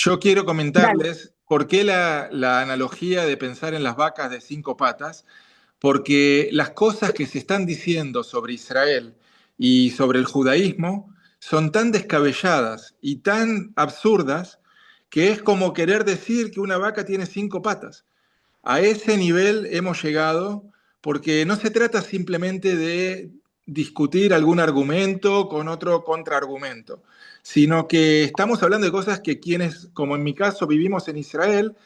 Yo quiero Dale. comentarles por qué la analogía de pensar en las vacas de cinco patas, porque las cosas que se están diciendo sobre Israel y sobre el judaísmo son tan descabelladas y tan absurdas que es como querer decir que una vaca tiene cinco patas. A ese nivel hemos llegado porque no se trata simplemente de discutir algún argumento con otro contraargumento, sino que estamos hablando de cosas que quienes, como en mi caso, vivimos en Israel,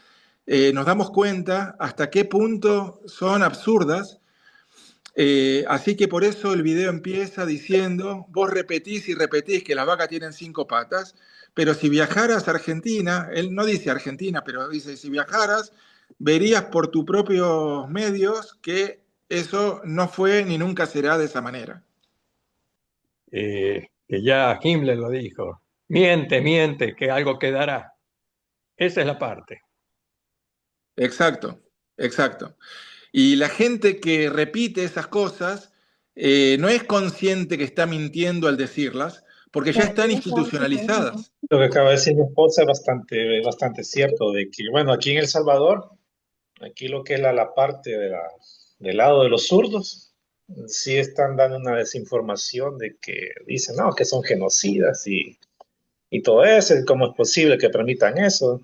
nos damos cuenta hasta qué punto son absurdas. Así que por eso el video empieza diciendo, vos repetís y repetís que las vacas tienen cinco patas, pero si viajaras a Argentina, él no dice Argentina, pero dice, si viajaras, verías por tus propios medios que eso no fue ni nunca será de esa manera. Que ya Himmler lo dijo. Miente, miente, que algo quedará. Esa es la parte. Exacto, exacto. Y la gente que repite esas cosas no es consciente que está mintiendo al decirlas, porque ya están institucionalizadas. Lo que acaba de decir mi esposa es bastante cierto, de que, bueno, aquí en El Salvador, aquí lo que es la parte del lado de los zurdos, sí están dando una desinformación de que dicen, no, que son genocidas y todo eso, y cómo es posible que permitan eso.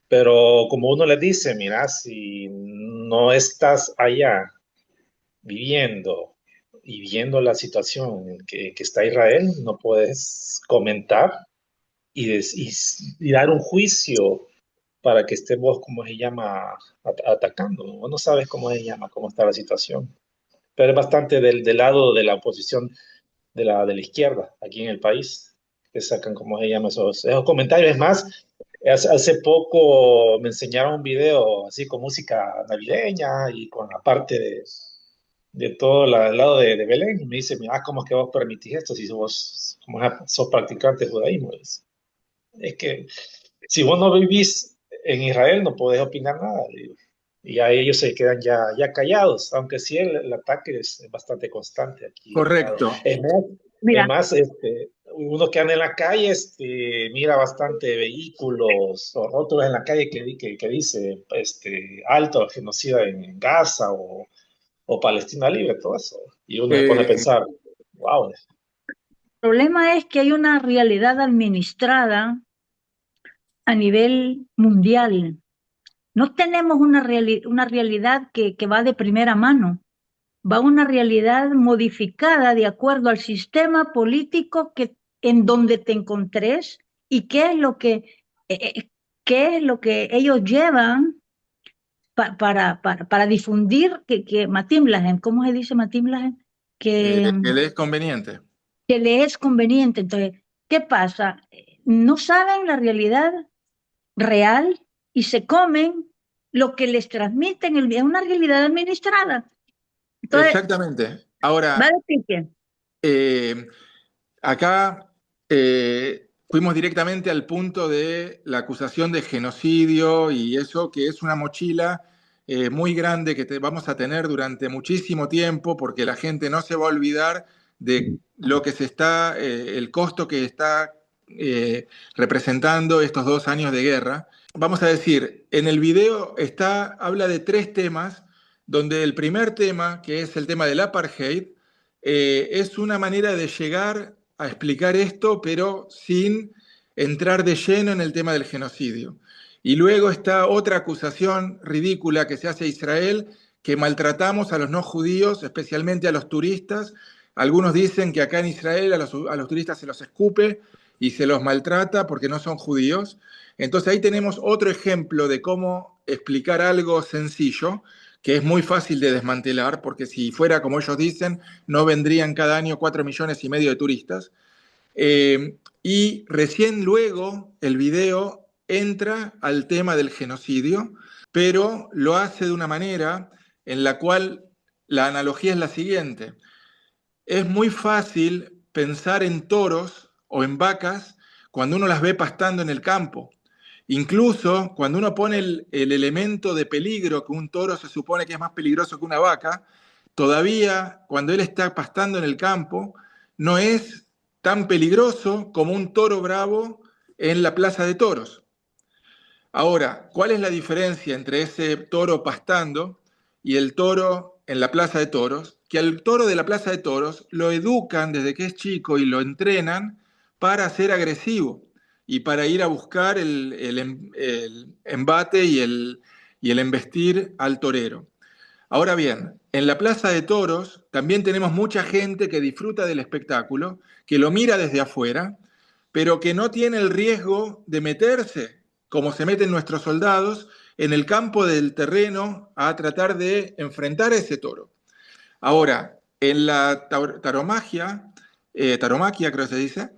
Pero como uno les dice, mira, si no estás allá viviendo y viendo la situación en que está Israel, no puedes comentar y dar un juicio para que estemos, como se llama, atacando. Vos no sabes cómo se llama, cómo está la situación. Pero es bastante del lado de la oposición de la izquierda aquí en el país, que sacan, como se llama, esos comentarios. Es más, hace poco me enseñaron un video así con música navideña y con la parte de todo el lado de Belén. Y me dice, mira, ¿cómo es que vos permitís esto si vos como sos practicante de judaísmo? Es que si vos no vivís en Israel, no podés opinar nada. Digo. Y a ellos se quedan ya callados, aunque sí el ataque es bastante constante aquí del lado. Correcto. Mira, Uno que anda en la calle mira bastante vehículos o rótulos en la calle que dice alto genocida en Gaza o Palestina libre, todo eso. Y uno se pone a Eh, pensar, wow. el problema es que hay una realidad administrada a nivel mundial. No tenemos una realidad que va de primera mano, va una realidad modificada de acuerdo al sistema político en donde te encontres y qué es lo que ellos llevan para difundir que Matimlahem, ¿cómo se dice Matimlahem? Que, que le es conveniente. que le es conveniente. Entonces, ¿qué pasa? No saben la realidad real y se comen lo que les transmiten, es una realidad administrada. Entonces, Exactamente. va Ahora, de pique. eh, acá fuimos directamente al punto de la acusación de genocidio y eso, que es una mochila muy grande que vamos a tener durante muchísimo tiempo, porque la gente no se va a olvidar de lo que el costo que está representando estos 2 años de guerra. Vamos a decir, en el video habla de tres temas, donde el primer tema, que es el tema del apartheid, es una manera de llegar a explicar esto, pero sin entrar de lleno en el tema del genocidio. Y luego está otra acusación ridícula que se hace a Israel, que maltratamos a los no judíos, especialmente a los turistas. Algunos dicen que acá en Israel a los turistas se los escupe y se los maltrata porque no son judíos. Entonces ahí tenemos otro ejemplo de cómo explicar algo sencillo, que es muy fácil de desmantelar, porque si fuera como ellos dicen, no vendrían cada año 4,5 millones de turistas. Y recién luego el video entra al tema del genocidio, pero lo hace de una manera en la cual la analogía es la siguiente. Es muy fácil pensar en toros o en vacas cuando uno las ve pastando en el campo. Incluso cuando uno pone el elemento de peligro, que un toro se supone que es más peligroso que una vaca, todavía cuando él está pastando en el campo, no es tan peligroso como un toro bravo en la plaza de toros. Ahora, ¿cuál es la diferencia entre ese toro pastando y el toro en la plaza de toros? Que al toro de la plaza de toros lo educan desde que es chico y lo entrenan para ser agresivo y para ir a buscar el embate y el embestir al torero. Ahora bien, en la plaza de toros también tenemos mucha gente que disfruta del espectáculo, que lo mira desde afuera, pero que no tiene el riesgo de meterse, como se meten nuestros soldados, en el campo del terreno a tratar de enfrentar a ese toro. Ahora, en la taromaquia creo que se dice,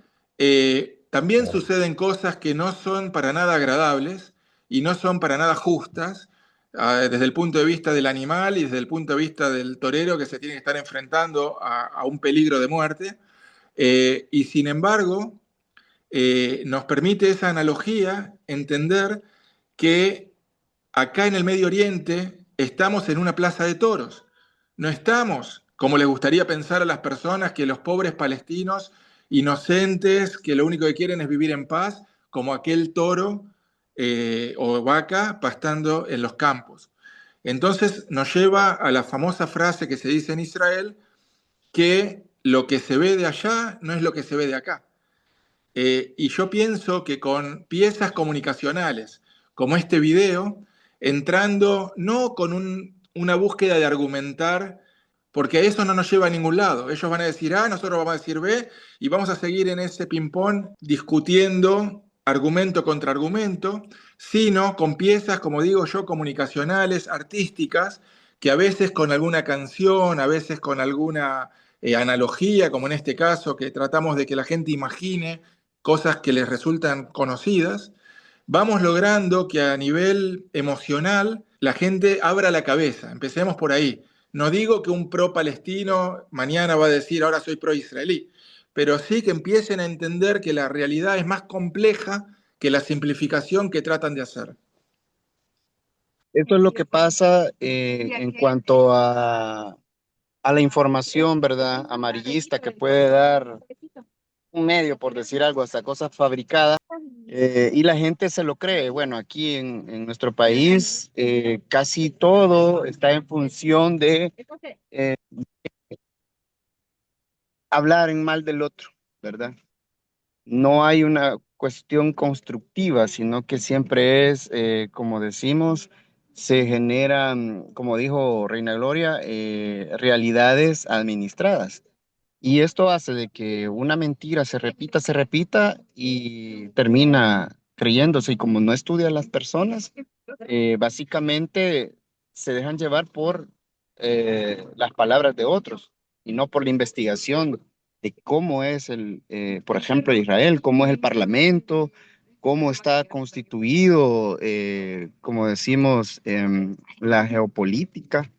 también suceden cosas que no son para nada agradables y no son para nada justas, desde el punto de vista del animal y desde el punto de vista del torero que se tiene que estar enfrentando a un peligro de muerte. Y sin embargo, nos permite esa analogía entender que acá en el Medio Oriente estamos en una plaza de toros. No estamos, como les gustaría pensar a las personas, que los pobres palestinos inocentes, que lo único que quieren es vivir en paz, como aquel toro o vaca pastando en los campos. Entonces nos lleva a la famosa frase que se dice en Israel, que lo que se ve de allá no es lo que se ve de acá. Y yo pienso que con piezas comunicacionales como este video, entrando no con una búsqueda de argumentar, porque eso no nos lleva a ningún lado. Ellos van a decir A, nosotros vamos a decir B, y vamos a seguir en ese ping-pong discutiendo argumento contra argumento, sino con piezas, como digo yo, comunicacionales, artísticas, que a veces con alguna canción, a veces con alguna analogía, como en este caso, que tratamos de que la gente imagine cosas que les resultan conocidas, vamos logrando que a nivel emocional la gente abra la cabeza. Empecemos por ahí. No digo que un pro palestino mañana va a decir ahora soy pro israelí, pero sí que empiecen a entender que la realidad es más compleja que la simplificación que tratan de hacer. Esto es lo que pasa en cuanto a la información, ¿verdad? Amarillista que puede dar un medio, por decir algo, hasta cosas fabricadas, y la gente se lo cree. Bueno, aquí en nuestro país casi todo está en función de eh, hablar en mal del otro, ¿verdad? No hay una cuestión constructiva, sino que siempre es, como decimos, se generan, como dijo Reina Gloria, realidades administradas. Y esto hace de que una mentira se repita y termina creyéndose. Y como no estudia a las personas, básicamente se dejan llevar por las palabras de otros y no por la investigación de cómo es por ejemplo, Israel, cómo es el parlamento, cómo está constituido, como decimos, la geopolítica,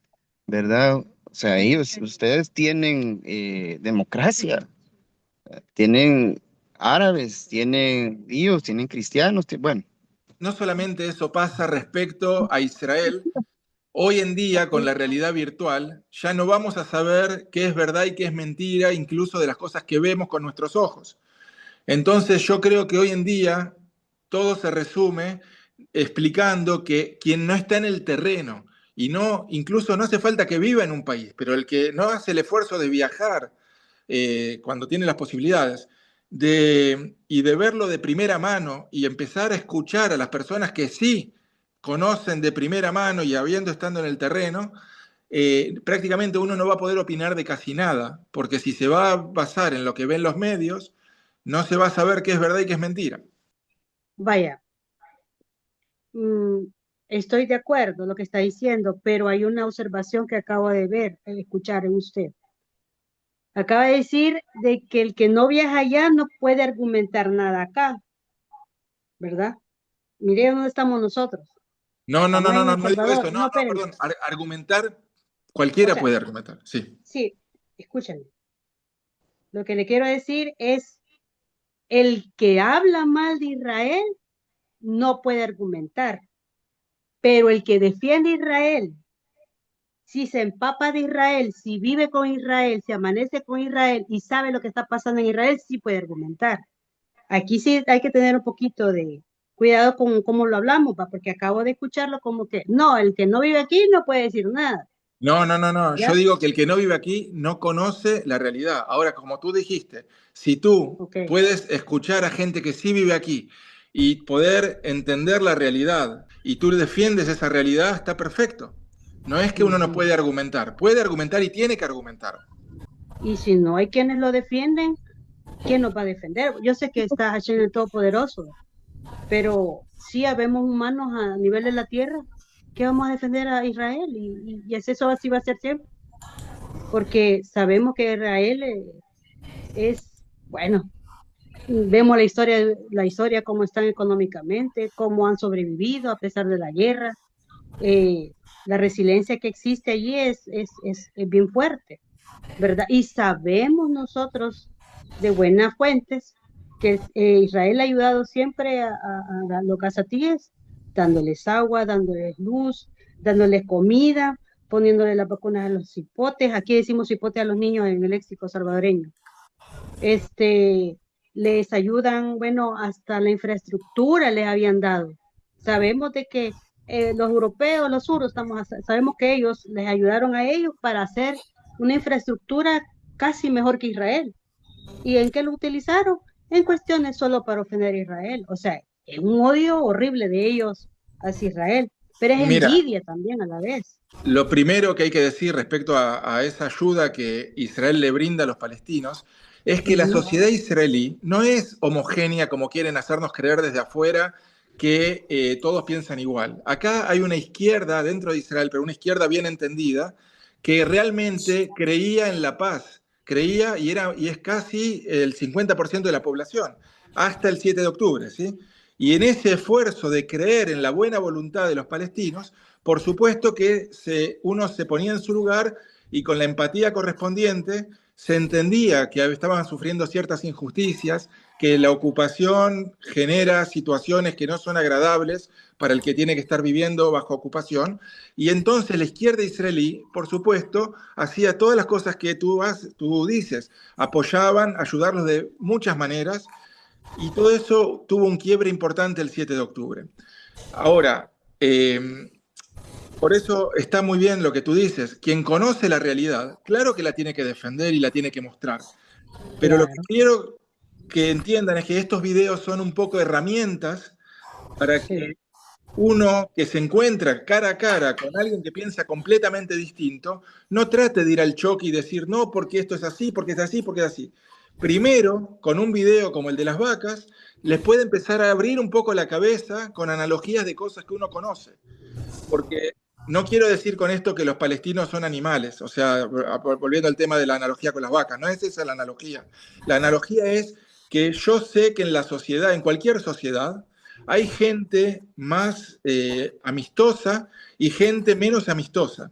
¿verdad? O sea, ustedes tienen democracia, tienen árabes, tienen judíos, tienen cristianos, bueno. No solamente eso pasa respecto a Israel, hoy en día con la realidad virtual ya no vamos a saber qué es verdad y qué es mentira, incluso de las cosas que vemos con nuestros ojos. Entonces yo creo que hoy en día todo se resume explicando que quien no está en el terreno y no, incluso no hace falta que viva en un país, pero el que no hace el esfuerzo de viajar cuando tiene las posibilidades y de verlo de primera mano y empezar a escuchar a las personas que sí conocen de primera mano y habiendo estado en el terreno, prácticamente uno no va a poder opinar de casi nada, porque si se va a basar en lo que ven los medios, no se va a saber qué es verdad y qué es mentira. Vaya, estoy de acuerdo en lo que está diciendo, pero hay una observación que acabo de ver, escuchar en usted. Acaba de decir de que el que no viaja allá no puede argumentar nada acá, ¿verdad? Mire dónde estamos nosotros. No Estamos en El digo eso, Salvador. No, espérenme. perdón. Argumentar, cualquiera O sea, puede argumentar, sí. sí, escúchenme. Lo que le quiero decir es, el que habla mal de Israel no puede argumentar, pero el que defiende a Israel, si se empapa de Israel, si vive con Israel, si amanece con Israel y sabe lo que está pasando en Israel, sí puede argumentar. Aquí sí hay que tener un poquito de cuidado con cómo lo hablamos, porque acabo de escucharlo como que, no, el que no vive aquí no puede decir nada. No, no, no, no. ¿Ya? Yo digo que el que no vive aquí no conoce la realidad. Ahora, como tú dijiste, si tú Okay. puedes escuchar a gente que sí vive aquí y poder entender la realidad y tú defiendes esa realidad, está perfecto. No es que uno no puede argumentar y tiene que argumentar. Y si no hay quienes lo defienden, ¿quién nos va a defender? Yo sé que está Hashem el Todopoderoso, pero sí habemos humanos a nivel de la tierra que vamos a defender a Israel y eso así va a ser siempre, porque sabemos que Israel es, bueno, vemos la historia cómo están económicamente, cómo han sobrevivido a pesar de la guerra. La resiliencia que existe allí es bien fuerte, ¿verdad? Y sabemos nosotros de buenas fuentes que Israel ha ayudado siempre a los gazatíes, dándoles agua, dándoles luz, dándoles comida, poniéndole las vacunas a los cipotes. Aquí decimos cipote a los niños en el léxico salvadoreño. Les ayudan, bueno, hasta la infraestructura les habían dado. Sabemos de que los europeos, los suros, sabemos que ellos les ayudaron a ellos para hacer una infraestructura casi mejor que Israel. ¿Y en qué lo utilizaron? En cuestiones solo para ofender a Israel. O sea, es un odio horrible de ellos hacia Israel, pero es Mira, envidia también a la vez. lo primero que hay que decir respecto a esa ayuda que Israel le brinda a los palestinos es que la sociedad israelí no es homogénea como quieren hacernos creer desde afuera, que todos piensan igual. Acá hay una izquierda dentro de Israel, pero una izquierda bien entendida, que realmente creía en la paz, creía y es casi el 50% de la población, hasta el 7 de octubre, ¿sí? Y en ese esfuerzo de creer en la buena voluntad de los palestinos, por supuesto que uno se ponía en su lugar y con la empatía correspondiente se entendía que estaban sufriendo ciertas injusticias, que la ocupación genera situaciones que no son agradables para el que tiene que estar viviendo bajo ocupación. Y entonces la izquierda israelí, por supuesto, hacía todas las cosas que tú dices, apoyaban, ayudarlos de muchas maneras, y todo eso tuvo un quiebre importante el 7 de octubre. Ahora, por eso está muy bien lo que tú dices. Quien conoce la realidad, claro que la tiene que defender y la tiene que mostrar. Pero lo que quiero que entiendan es que estos videos son un poco herramientas para que uno que se encuentra cara a cara con alguien que piensa completamente distinto, no trate de ir al choque y decir, no, porque esto es así, porque es así, porque es así. Primero, con un video como el de las vacas, les puede empezar a abrir un poco la cabeza con analogías de cosas que uno conoce. Porque no quiero decir con esto que los palestinos son animales, o sea, volviendo al tema de la analogía con las vacas, no es esa la analogía. La analogía es que yo sé que en la sociedad, en cualquier sociedad, hay gente más amistosa y gente menos amistosa.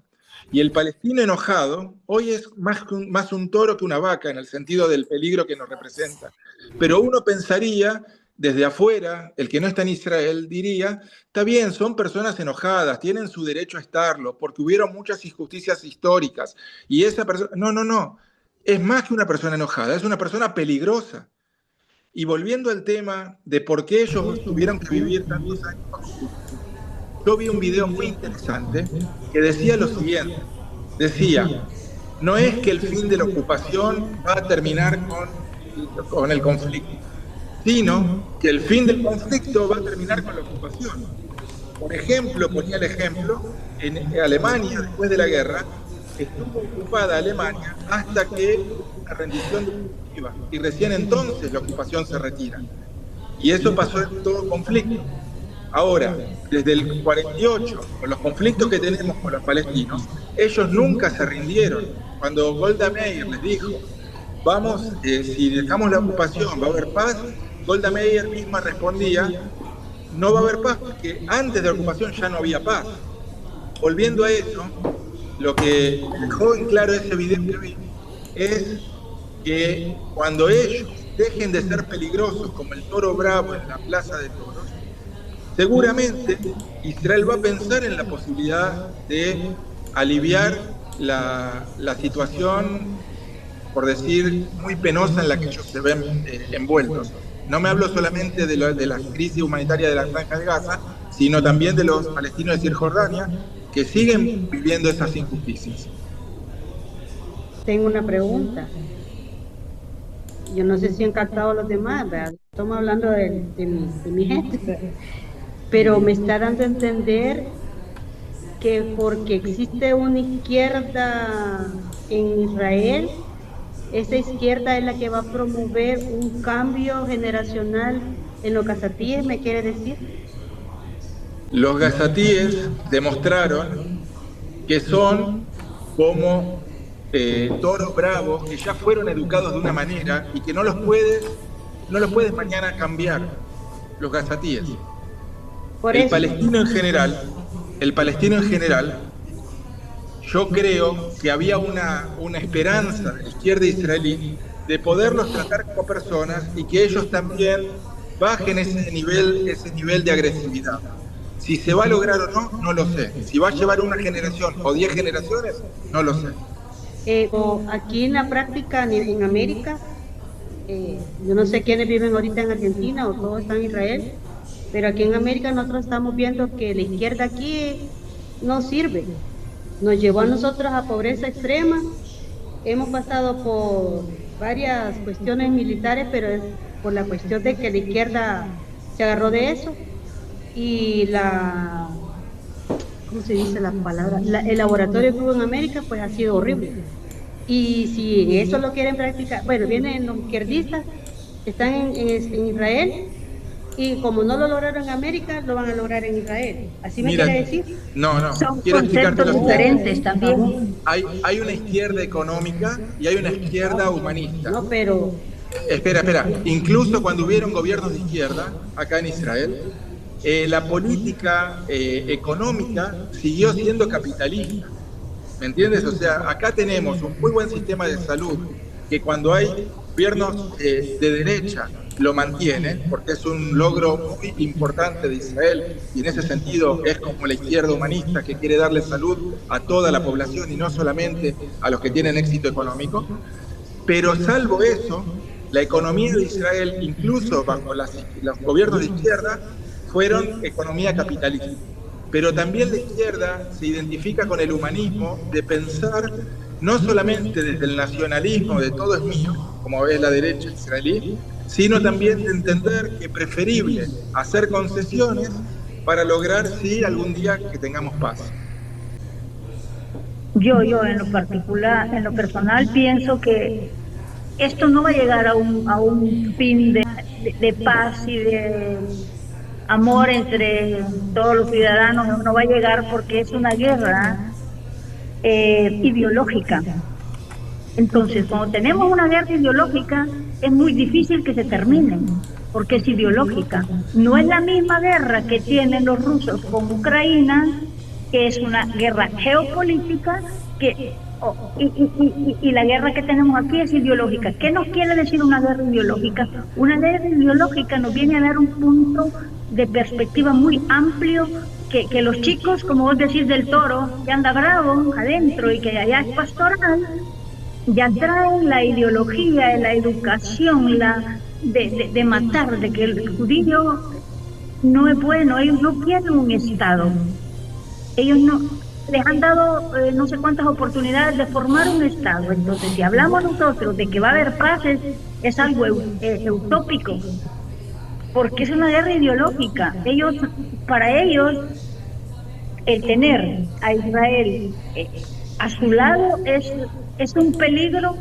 Y el palestino enojado hoy es más un toro que una vaca en el sentido del peligro que nos representa. Pero uno pensaría, desde afuera, el que no está en Israel diría, está bien, son personas enojadas, tienen su derecho a estarlo, porque hubieron muchas injusticias históricas. Y esa persona, no, es más que una persona enojada, es una persona peligrosa. Y volviendo al tema de por qué ellos tuvieron que vivir tantos años, yo vi un video muy interesante que decía lo siguiente, decía, no es que el fin de la ocupación va a terminar con el conflicto, sino que el fin del conflicto va a terminar con la ocupación. Por ejemplo, ponía el ejemplo, en Alemania, después de la guerra, estuvo ocupada Alemania hasta que una rendición definitiva, y recién entonces la ocupación se retira. Y eso pasó en todo conflicto. Ahora, desde el 48, con los conflictos que tenemos con los palestinos, ellos nunca se rindieron. Cuando Golda Meir les dijo, vamos, si dejamos la ocupación, ¿va a haber paz? Golda Meir misma respondía, no va a haber paz, porque antes de la ocupación ya no había paz. Volviendo a eso, lo que dejó en claro ese video que vi es que cuando ellos dejen de ser peligrosos como el toro bravo en la plaza de toros, seguramente Israel va a pensar en la posibilidad de aliviar la situación, por decir, muy penosa en la que ellos se ven envueltos. No me hablo solamente de la crisis humanitaria de la Franja de Gaza, sino también de los palestinos de Cisjordania que siguen viviendo esas injusticias. Tengo una pregunta. Yo no sé si han captado los demás, ¿verdad? Estamos hablando de mi gente, pero me está dando a entender que porque existe una izquierda en Israel, esa izquierda es la que va a promover un cambio generacional en los gazatíes, ¿me quiere decir? Los gazatíes demostraron que son como toros bravos que ya fueron educados de una manera y que no los puedes mañana cambiar, los gazatíes. El palestino en general, yo creo que había una esperanza de la izquierda israelí de poderlos tratar como personas y que ellos también bajen ese nivel de agresividad. Si se va a lograr o no, no lo sé. Si va a llevar una generación o 10 generaciones, no lo sé. Aquí en la práctica en América, yo no sé quiénes viven ahorita en Argentina o todos están en Israel, pero aquí en América nosotros estamos viendo que la izquierda aquí no sirve. Nos llevó a nosotros a pobreza extrema. Hemos pasado por varias cuestiones militares, pero es por la cuestión de que la izquierda se agarró de eso. Y ¿cómo se dice la palabra? El laboratorio que hubo en América, pues ha sido horrible. Y si eso lo quieren practicar, bueno, vienen los izquierdistas, están en Israel, y como no lo lograron en América, lo van a lograr en Israel. ¿Así me quiere decir? No. Son Quiero explicarte conceptos diferentes también. Hay una izquierda económica y hay una izquierda humanista. No, pero... Espera. Incluso cuando hubieron gobiernos de izquierda, acá en Israel, la política económica siguió siendo capitalista. ¿Me entiendes? O sea, acá tenemos un muy buen sistema de salud que cuando hay gobiernos de derecha lo mantiene, porque es un logro muy importante de Israel y en ese sentido es como la izquierda humanista que quiere darle salud a toda la población y no solamente a los que tienen éxito económico. Pero salvo eso, la economía de Israel, incluso bajo los gobiernos de izquierda, fueron economía capitalista. Pero también la izquierda se identifica con el humanismo de pensar no solamente desde el nacionalismo de todo es mío, como es la derecha israelí, sino también de entender que es preferible hacer concesiones para lograr, sí, algún día que tengamos paz. Yo en lo particular, en lo personal, pienso que esto no va a llegar a un fin de paz y de amor entre todos los ciudadanos, no va a llegar porque es una guerra ideológica. Entonces, cuando tenemos una guerra ideológica, es muy difícil que se termine, porque es ideológica. No es la misma guerra que tienen los rusos con Ucrania, que es una guerra geopolítica, y la guerra que tenemos aquí es ideológica. ¿Qué nos quiere decir una guerra ideológica? Una guerra ideológica nos viene a dar un punto de perspectiva muy amplio, que los chicos, como vos decís del toro, que anda bravo adentro y que allá es pastoral, ya traen la ideología, la educación, de matar, de que el judío no es bueno, ellos no quieren un Estado. Ellos no les han dado no sé cuántas oportunidades de formar un Estado. Entonces, si hablamos nosotros de que va a haber paz, es algo utópico, porque es una guerra ideológica. Para ellos, el tener a Israel a su lado es un peligro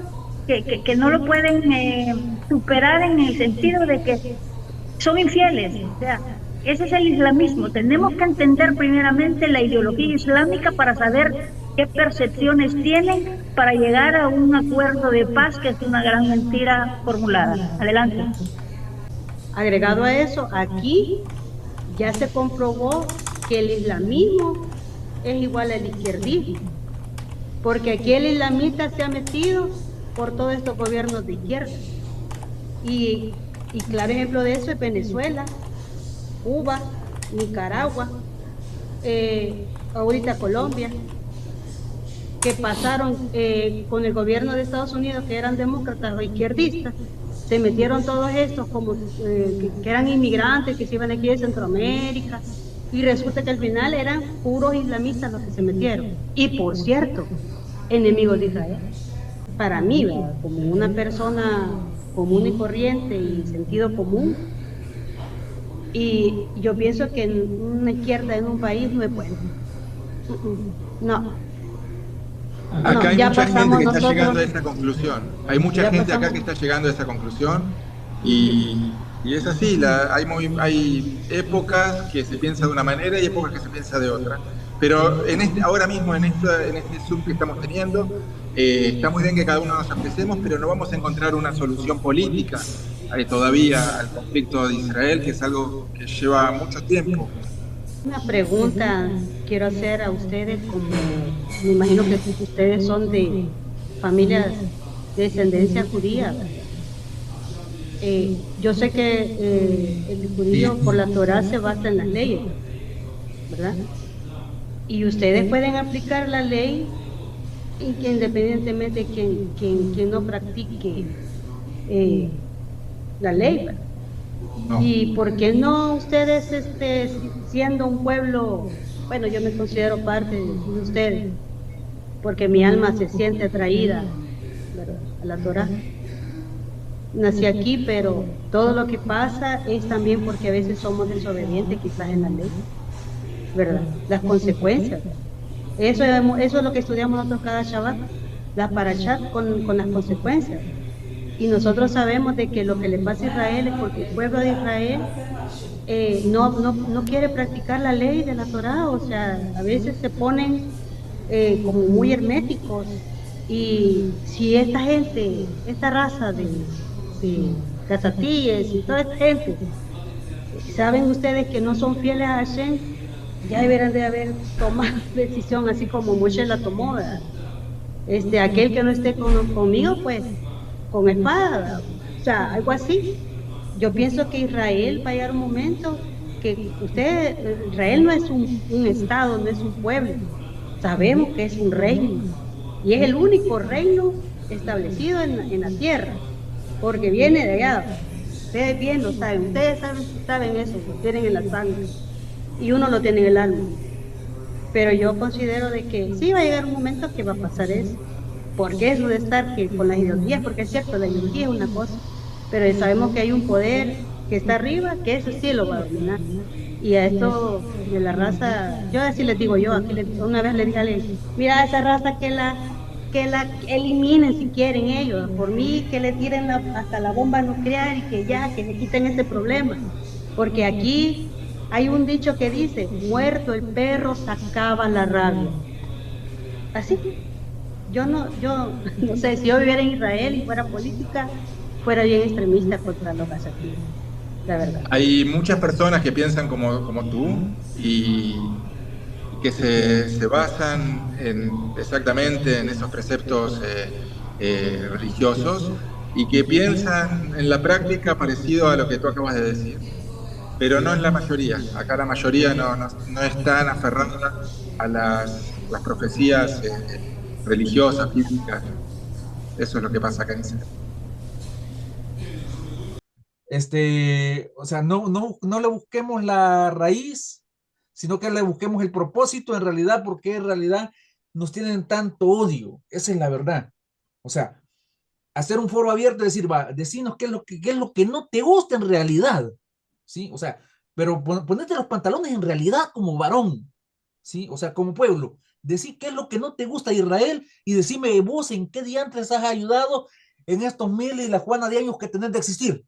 que no lo pueden superar, en el sentido de que son infieles. O sea, ese es el islamismo. Tenemos que entender primeramente la ideología islámica para saber qué percepciones tienen para llegar a un acuerdo de paz, que es una gran mentira formulada. Adelante. Agregado a eso, aquí ya se comprobó que el islamismo es igual al izquierdismo, porque aquí el islamista se ha metido por todos estos gobiernos de izquierda. Y claro ejemplo de eso es Venezuela, Cuba, Nicaragua, ahorita Colombia, que pasaron con el gobierno de Estados Unidos, que eran demócratas o izquierdistas, se metieron todos estos como que eran inmigrantes que se iban aquí de Centroamérica, y resulta que al final eran puros islamistas los que se metieron. Y por cierto, enemigos de Israel. Para mí, ¿verdad? Como una persona común y corriente y sentido común, y yo pienso que en una izquierda en un país no es bueno. No, Acá no, hay ya mucha gente pasamos que está llegando a nosotros, esa conclusión. Hay mucha ya gente acá pasamos. que está llegando a esa conclusión y es así. Hay épocas que se piensa de una manera y épocas que se piensa de otra. Pero ahora mismo, en este Zoom que estamos teniendo, está muy bien que cada uno nos expresemos, pero no vamos a encontrar una solución política todavía al conflicto de Israel, que es algo que lleva mucho tiempo. Una pregunta quiero hacer a ustedes, como me imagino que ustedes son de familias de descendencia judía, ¿verdad? Yo sé que el Sí. judío por la Torá se basa en las leyes, ¿verdad? Y ustedes pueden aplicar la ley y que independientemente de quien no practique eh, la ley, ¿verdad? No. ¿Y por qué no ustedes, siendo un pueblo, bueno, yo me considero parte de ustedes, porque mi alma se siente atraída, ¿verdad?, a la Torá? Nací aquí, pero todo lo que pasa es también porque a veces somos desobedientes quizás en la ley, ¿verdad? Las consecuencias. Eso es lo que estudiamos nosotros cada Shabbat, la parashá con las consecuencias. Y nosotros sabemos de que lo que le pasa a Israel es porque el pueblo de Israel no quiere practicar la ley de la Torá, o sea, a veces se ponen como muy herméticos. Y si esta gente, esta raza de cazatíes y toda esta gente, saben ustedes que no son fieles a Hashem, ya deberán de haber tomado decisión así como Moshe la tomó, ¿verdad? Aquel que no esté conmigo, pues, con espada, ¿verdad? O sea, algo así. Yo pienso que Israel va a llegar un momento que Israel no es un estado, no es un pueblo. Sabemos que es un reino y es el único reino establecido en la tierra, porque viene de allá. Ustedes bien lo saben, ustedes saben eso, lo tienen en la sangre y uno lo tiene en el alma. Pero yo considero de que sí va a llegar un momento que va a pasar eso, porque eso de estar con las ideologías, porque es cierto, la ideología es una cosa, pero sabemos que hay un poder que está arriba, que eso sí lo va a dominar. Y a esto de la raza, yo así les digo yo, aquí una vez le dije a alguien, mira esa raza que la eliminen si quieren ellos, por mí que le tiren hasta la bomba nuclear y que se quiten ese problema, porque aquí hay un dicho que dice, muerto el perro sacaba la rabia. Así, yo no sé, si yo viviera en Israel y fuera política, fuera bien extremista contra los gazatíes, la verdad. Hay muchas personas que piensan como tú y que se basan exactamente en esos preceptos religiosos y que piensan en la práctica parecido a lo que tú acabas de decir, pero no es la mayoría. Acá la mayoría no están aferrada a las profecías religiosas, bíblicas. Eso es lo que pasa acá en Israel. O sea, no le busquemos la raíz, sino que le busquemos el propósito en realidad, porque en realidad nos tienen tanto odio. Esa es la verdad. O sea, hacer un foro abierto y decir, va, decinos qué es lo que no te gusta en realidad, ¿sí? O sea, pero ponete los pantalones en realidad como varón, ¿sí? O sea, como pueblo. Decir qué es lo que no te gusta de Israel y decime vos en qué diantres has ayudado en estos miles y la juana de años que tenés de existir,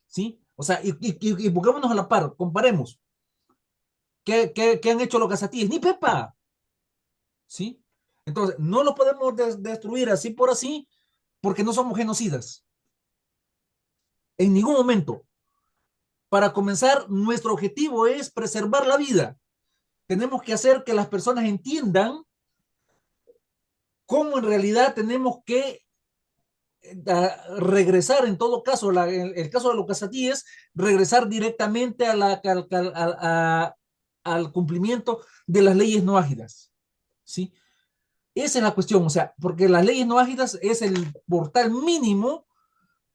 ¿sí? O sea, y pongámonos a la par, comparemos. ¿Qué han hecho los cazatíes? Ni pepa, ¿sí? Entonces, no lo podemos destruir así por así, porque no somos genocidas. En ningún momento. Para comenzar, nuestro objetivo es preservar la vida. Tenemos que hacer que las personas entiendan cómo en realidad tenemos que regresar, en todo caso, el caso de los cazatíes, regresar directamente al cumplimiento de las leyes no ágidas, ¿sí? Esa es la cuestión, o sea, porque las leyes no ágidas es el portal mínimo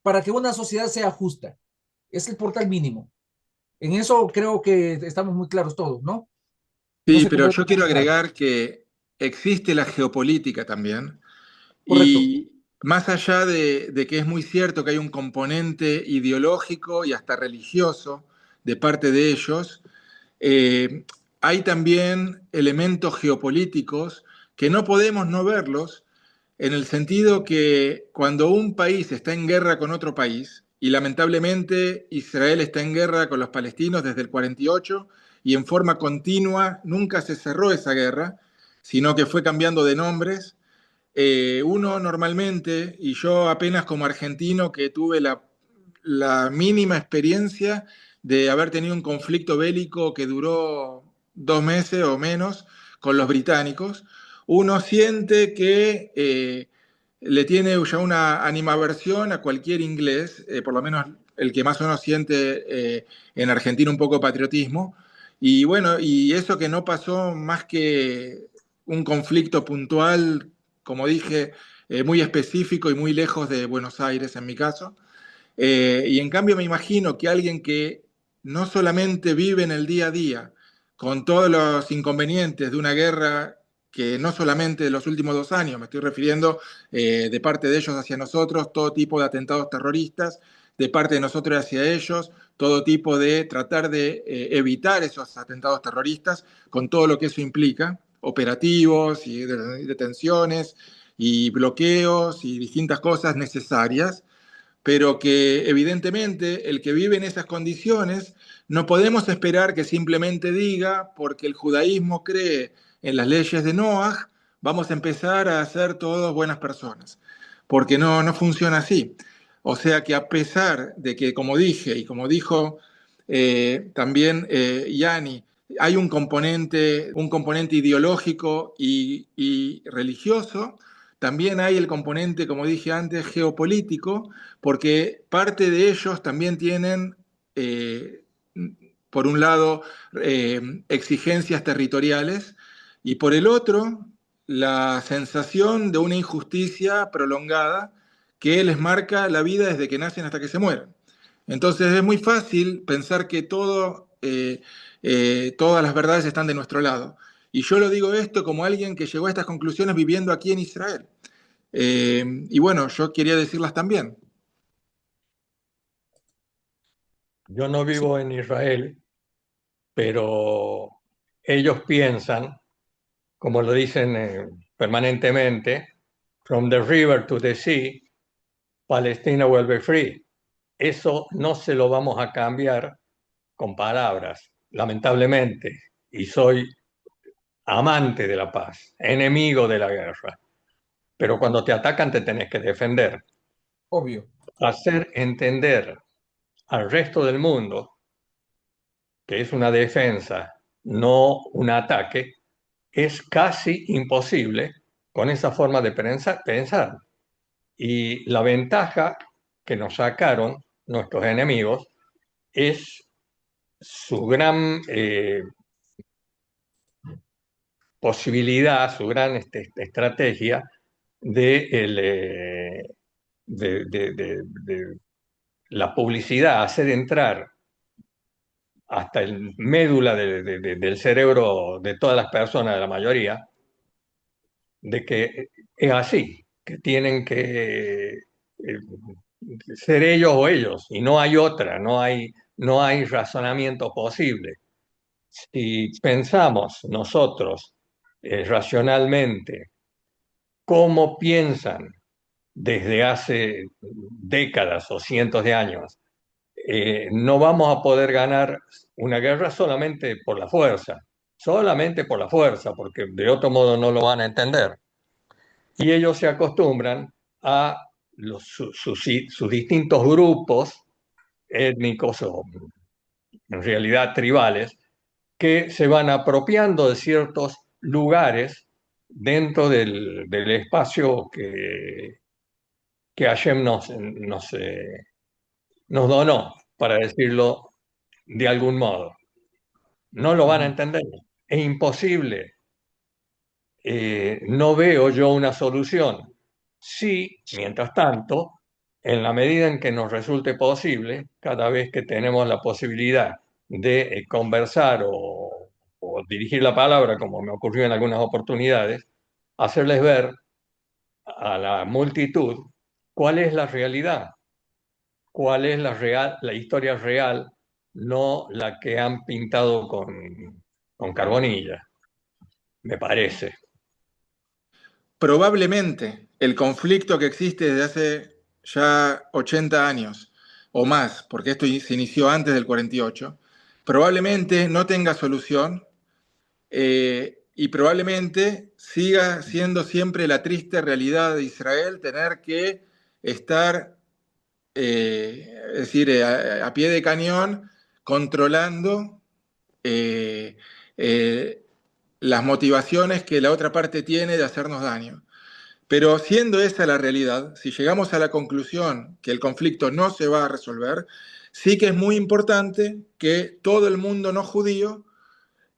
para que una sociedad sea justa. Es el portal mínimo. En eso creo que estamos muy claros todos, ¿no? No Sí, sé qué pero puede yo quiero comentar. agregar que existe la geopolítica también. Correcto. Y más allá de que es muy cierto que hay un componente ideológico y hasta religioso de parte de ellos, eh, hay también elementos geopolíticos que no podemos no verlos, en el sentido que cuando un país está en guerra con otro país, y lamentablemente Israel está en guerra con los palestinos desde el 48 y en forma continua nunca se cerró esa guerra, sino que fue cambiando de nombres. Uno normalmente, y yo apenas como argentino que tuve la mínima experiencia de haber tenido un conflicto bélico que duró 2 meses o menos con los británicos, uno siente que le tiene ya una animaversión a cualquier inglés, por lo menos el que más uno siente en Argentina un poco de patriotismo. Y bueno, y eso que no pasó más que un conflicto puntual, como dije, muy específico y muy lejos de Buenos Aires en mi caso. Y en cambio me imagino que alguien que no solamente vive en el día a día con todos los inconvenientes de una guerra que no solamente de los últimos 2 años, me estoy refiriendo de parte de ellos hacia nosotros, todo tipo de atentados terroristas, de parte de nosotros hacia ellos, todo tipo de tratar de evitar esos atentados terroristas con todo lo que eso implica, operativos y detenciones y bloqueos y distintas cosas necesarias, pero que evidentemente el que vive en esas condiciones no podemos esperar que simplemente diga, porque el judaísmo cree en las leyes de Noah, vamos a empezar a ser todos buenas personas, porque no funciona así. O sea que a pesar de que, como dije y como dijo también Yani, hay un componente ideológico y religioso, también hay el componente, como dije antes, geopolítico, porque parte de ellos también tienen, eh, por un lado, exigencias territoriales y por el otro, la sensación de una injusticia prolongada que les marca la vida desde que nacen hasta que se mueren. Entonces es muy fácil pensar que todas las verdades están de nuestro lado. Y yo lo digo esto como alguien que llegó a estas conclusiones viviendo aquí en Israel. Y bueno, yo quería decirlas también. Yo no Sí, vivo en Israel, pero ellos piensan, como lo dicen permanentemente, from the river to the sea, Palestina will be free. Eso no se lo vamos a cambiar con palabras, lamentablemente. Y soy amante de la paz, enemigo de la guerra. Pero cuando te atacan te tenés que defender. obvio. Hacer entender al resto del mundo que es una defensa, no un ataque, es casi imposible con esa forma de pensar. Y la ventaja que nos sacaron nuestros enemigos es su gran posibilidad, su gran estrategia de, de la publicidad, hacer entrar hasta el médula del cerebro de todas las personas, de la mayoría, de que es así, que tienen que ser ellos o ellos, y no hay otra, no hay razonamiento posible. Si pensamos nosotros racionalmente cómo piensan desde hace décadas o cientos de años, no vamos a poder ganar una guerra solamente por la fuerza, porque de otro modo no lo van a entender. Y ellos se acostumbran a sus distintos grupos étnicos o en realidad tribales, que se van apropiando de ciertos lugares dentro del espacio que Hashem nos donó, para decirlo de algún modo. No lo van a Ujú. entender. Es imposible. No veo yo una solución. Sí, mientras tanto, en la medida en que nos resulte posible, cada vez que tenemos la posibilidad de conversar o dirigir la palabra, como me ocurrió en algunas oportunidades, hacerles ver a la multitud cuál es la realidad, cuál es la historia real, no la que han pintado con carbonilla, me parece. Probablemente el conflicto que existe desde hace ya 80 años o más, porque esto se inició antes del 48, probablemente no tenga solución, y probablemente siga siendo siempre la triste realidad de Israel tener que estar, es decir, a pie de cañón, controlando eh, eh, las motivaciones que la otra parte tiene de hacernos daño. Pero siendo esa la realidad, si llegamos a la conclusión que el conflicto no se va a resolver, sí que es muy importante que todo el mundo no judío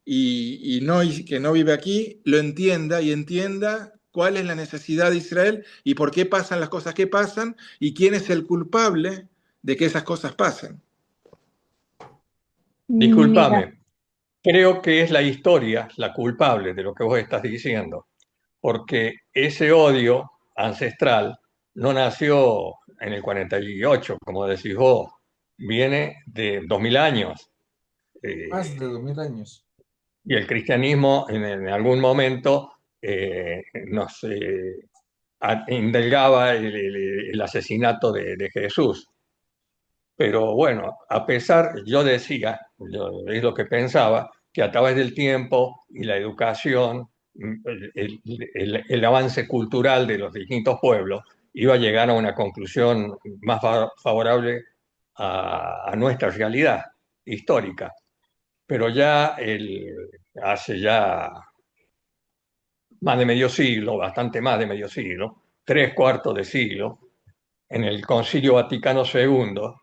y que no vive aquí lo entienda y entienda cuál es la necesidad de Israel y por qué pasan las cosas que pasan y quién es el culpable de que esas cosas pasen. Mira, Discúlpame, creo que es la historia la culpable de lo que vos estás diciendo, porque ese odio ancestral no nació en el 48, como decís vos, viene de 2000 años. Más de Eh, 2000 años. y el cristianismo en algún momento nos indulgaba el asesinato de Jesús. Pero bueno, a pesar, yo decía, es lo que pensaba, que a través del tiempo y la educación, el avance cultural de los distintos pueblos iba a llegar a una conclusión más favorable a nuestra realidad histórica. Pero ya hace ya más de medio siglo, bastante más de medio siglo, 3/4 de siglo, en el Concilio Vaticano II,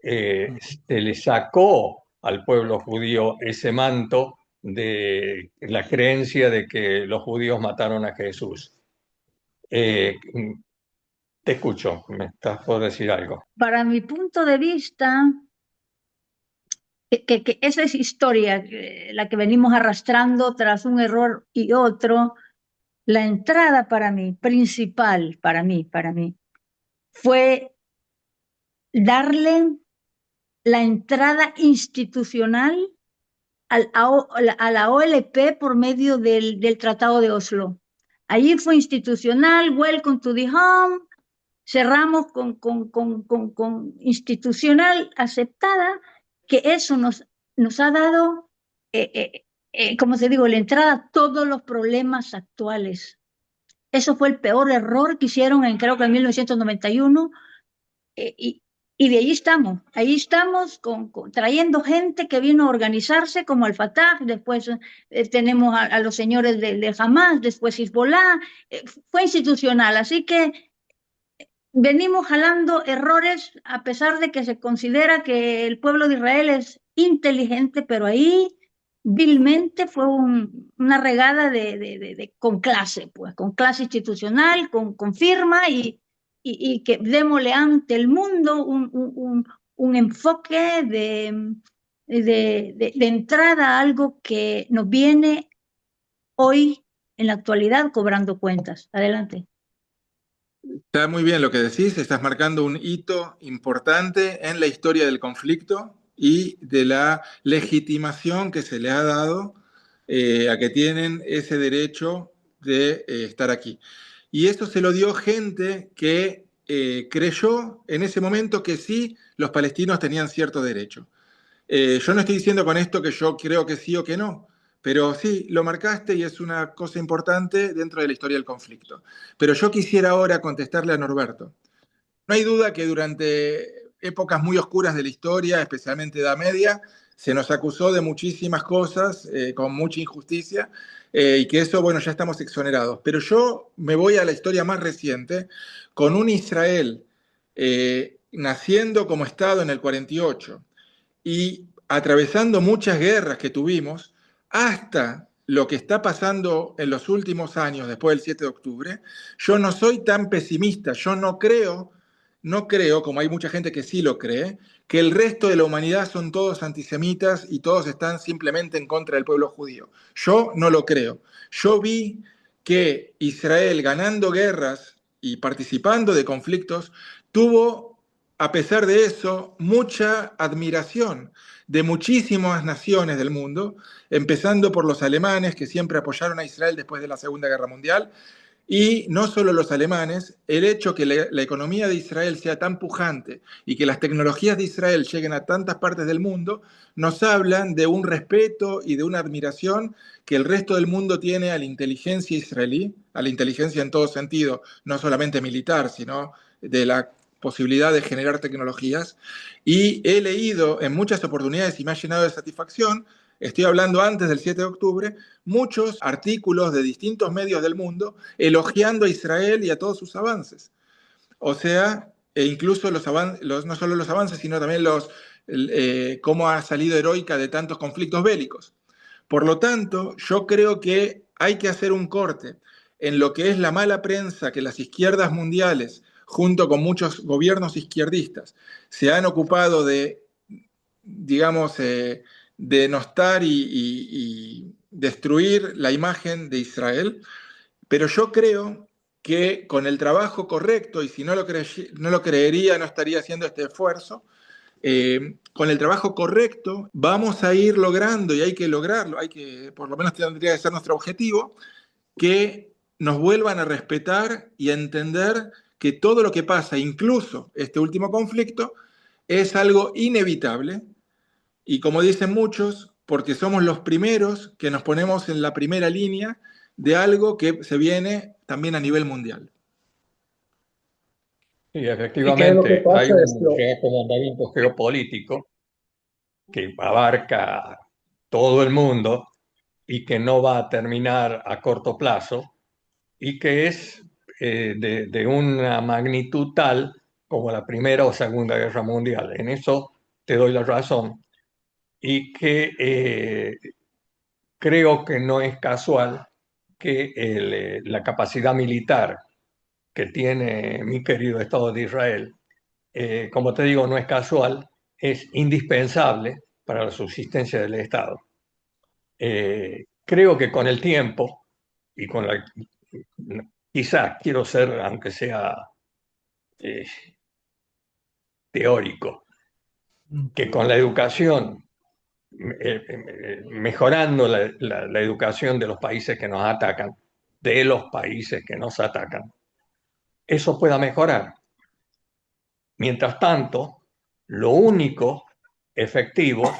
se le sacó al pueblo judío ese manto de la creencia de que los judíos mataron a Jesús. Eh, Te escucho, me estás por decir algo. para mi punto de vista, que esa es historia, la que venimos arrastrando tras un error y otro. La entrada para mí, principal para mí, fue darle la entrada institucional a la OLP por medio del Tratado de Oslo. Allí fue institucional, welcome to the home, cerramos con institucional aceptada, que eso nos ha dado, como te digo, la entrada a todos los problemas actuales. Eso fue el peor error que hicieron creo que en 1991, y de ahí estamos trayendo gente que vino a organizarse como el Fatah, después tenemos a los señores de Hamas, después Hezbollah, fue institucional, así que venimos jalando errores a pesar de que se considera que el pueblo de Israel es inteligente, pero ahí vilmente fue una regada con clase, pues, con clase institucional, con firma y que démosle ante el mundo un enfoque de entrada a algo que nos viene hoy en la actualidad cobrando cuentas. Adelante. Está muy bien lo que decís, estás marcando un hito importante en la historia del conflicto y de la legitimación que se le ha dado a que tienen ese derecho de estar aquí. Y eso se lo dio gente que creyó en ese momento que sí, los palestinos tenían cierto derecho. Yo no estoy diciendo con esto que yo creo que sí o que no, pero sí, lo marcaste y es una cosa importante dentro de la historia del conflicto. Pero yo quisiera ahora contestarle a Norberto. No hay duda que durante épocas muy oscuras de la historia, especialmente Edad Media, se nos acusó de muchísimas cosas, con mucha injusticia, y que eso, bueno, ya estamos exonerados. Pero yo me voy a la historia más reciente, con un Israel naciendo como Estado en el 48 y atravesando muchas guerras que tuvimos, hasta lo que está pasando en los últimos años, después del 7 de octubre, yo no soy tan pesimista, yo no creo no creo, como hay mucha gente que sí lo cree, que el resto de la humanidad son todos antisemitas y todos están simplemente en contra del pueblo judío. Yo no lo creo. Yo vi que Israel, ganando guerras y participando de conflictos, tuvo, a pesar de eso, mucha admiración de muchísimas naciones del mundo, empezando por los alemanes, que siempre apoyaron a Israel después de la Segunda Guerra Mundial, y no solo los alemanes, el hecho que la economía de Israel sea tan pujante y que las tecnologías de Israel lleguen a tantas partes del mundo, nos hablan de un respeto y de una admiración que el resto del mundo tiene a la inteligencia israelí, a la inteligencia en todo sentido, no solamente militar, sino de la posibilidad de generar tecnologías. Y he leído en muchas oportunidades y me ha llenado de satisfacción, estoy hablando antes del 7 de octubre, muchos artículos de distintos medios del mundo elogiando a Israel y a todos sus avances. O sea, e incluso no solo los avances, sino también cómo ha salido heroica de tantos conflictos bélicos. Por lo tanto, yo creo que hay que hacer un corte en lo que es la mala prensa que las izquierdas mundiales, junto con muchos gobiernos izquierdistas, se han ocupado de, digamos, denostar y destruir la imagen de Israel, pero yo creo que con el trabajo correcto, y si no lo creería, no estaría haciendo este esfuerzo, con el trabajo correcto vamos a ir logrando, y hay que lograrlo, por lo menos tendría que ser nuestro objetivo, que nos vuelvan a respetar y a entender que todo lo que pasa, incluso este último conflicto, es algo inevitable, y como dicen muchos, porque somos los primeros que nos ponemos en la primera línea de algo que se viene también a nivel mundial. Sí, ¿Y qué es lo que efectivamente, hay pasa? un recomendamiento geopolítico que abarca todo el mundo y que no va a terminar a corto plazo y que es de una magnitud tal como la Primera o Segunda Guerra Mundial. En eso te doy la razón y que creo que no es casual que la capacidad militar que tiene mi querido Estado de Israel, como te digo, no es casual, es indispensable para la subsistencia del Estado. Creo que con el tiempo y quizás quiero ser, aunque sea eh, teórico, que con la educación, mejorando la educación de los países que nos atacan, de los países que nos atacan, eso pueda mejorar. Mientras tanto, lo único efectivo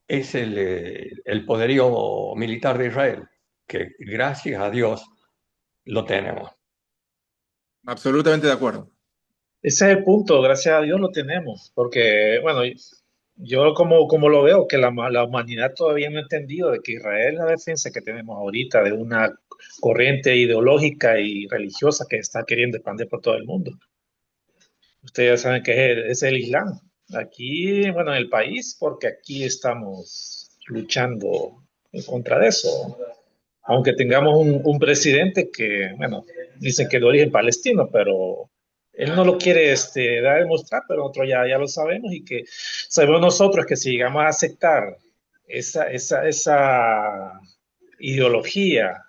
es el poderío militar de Israel, que gracias a Dios lo tenemos. Absolutamente de acuerdo. Ese es el punto, gracias a Dios lo tenemos, porque, bueno, yo como lo veo, que la humanidad todavía no ha entendido de que Israel es la defensa que tenemos ahorita de una corriente ideológica y religiosa que está queriendo expandir por todo el mundo. Ustedes ya saben que es el Islam. Aquí, bueno, en el país, porque aquí estamos luchando en contra de eso. Aunque tengamos un presidente que, bueno, dicen que de origen palestino, pero él no lo quiere dar a demostrar, pero nosotros ya lo sabemos y que sabemos nosotros que si llegamos a aceptar esa ideología,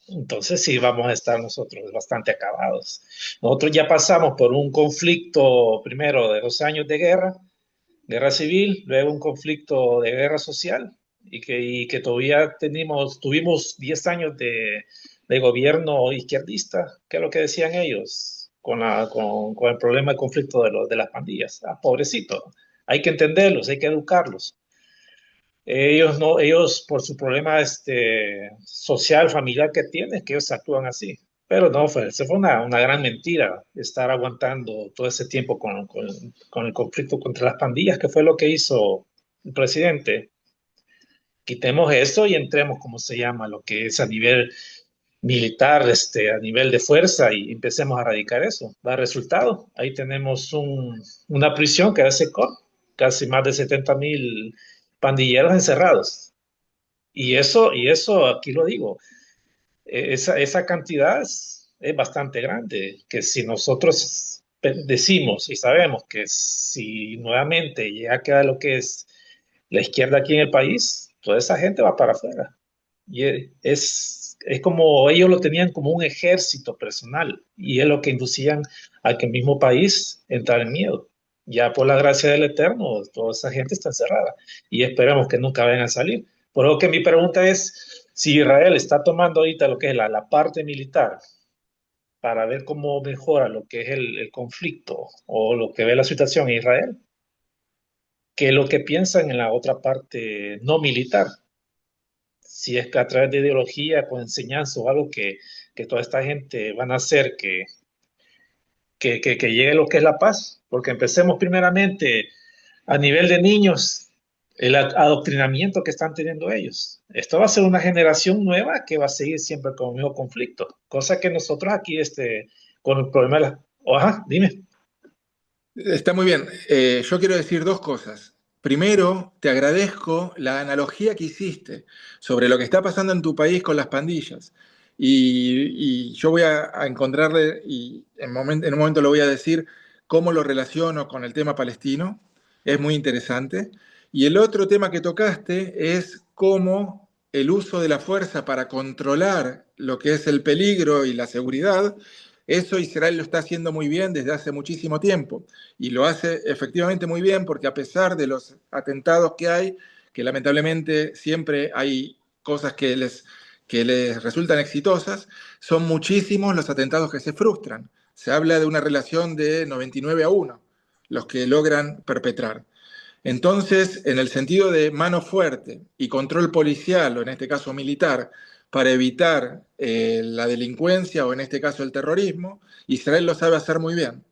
entonces sí vamos a estar nosotros bastante acabados. Nosotros ya pasamos por un conflicto primero de 2 años de guerra civil, luego un conflicto de guerra social y que todavía tuvimos 10 años de gobierno izquierdista, que es lo que decían ellos con el problema del conflicto de las pandillas. Ah, pobrecito, hay que entenderlos, hay que educarlos. Ellos no, ellos por su problema social, familiar que tienen, que ellos actúan así. Pero no, esa fue una gran mentira, estar aguantando todo ese tiempo con el conflicto contra las pandillas, que fue lo que hizo el presidente. Quitemos eso y entremos, como se llama, lo que es a nivel militar, a nivel de fuerza y empecemos a erradicar eso. Da resultado. Ahí tenemos una prisión que hace casi más de 70,000 pandilleros encerrados. Y eso, aquí lo digo, esa cantidad es bastante grande, que si nosotros decimos y sabemos que si nuevamente llega a quedar lo que es la izquierda aquí en el país, toda esa gente va para afuera. Y es como ellos lo tenían como un ejército personal y es lo que inducían a que el mismo país entrara en miedo. Ya por la gracia del Eterno, toda esa gente está encerrada y esperamos que nunca vayan a salir. Por lo que mi pregunta es si Israel está tomando ahorita lo que es la parte militar para ver cómo mejora lo que es el conflicto o lo que ve la situación en Israel, que lo que piensan en la otra parte no militar, si es que a través de ideología, con enseñanza o algo que toda esta gente van a hacer que llegue lo que es la paz, porque empecemos primeramente a nivel de niños, el adoctrinamiento que están teniendo ellos. Esto va a ser una generación nueva que va a seguir siempre con el mismo conflicto, cosa que nosotros aquí, con el problema de la... Ajá, dime. Está muy bien. Yo quiero decir dos cosas. Primero, te agradezco la analogía que hiciste sobre lo que está pasando en tu país con las pandillas. Y yo voy a encontrarle, y en un momento lo voy a decir, cómo lo relaciono con el tema palestino. Es muy interesante. Y el otro tema que tocaste es cómo el uso de la fuerza para controlar lo que es el peligro y la seguridad, eso Israel lo está haciendo muy bien desde hace muchísimo tiempo y lo hace efectivamente muy bien porque a pesar de los atentados que hay, que lamentablemente siempre hay cosas que les resultan exitosas, son muchísimos los atentados que se frustran. Se habla de una relación de 99-1, los que logran perpetrar. Entonces, en el sentido de mano fuerte y control policial, o en este caso militar, para evitar la delincuencia o en este caso el terrorismo, Israel lo sabe hacer muy bien.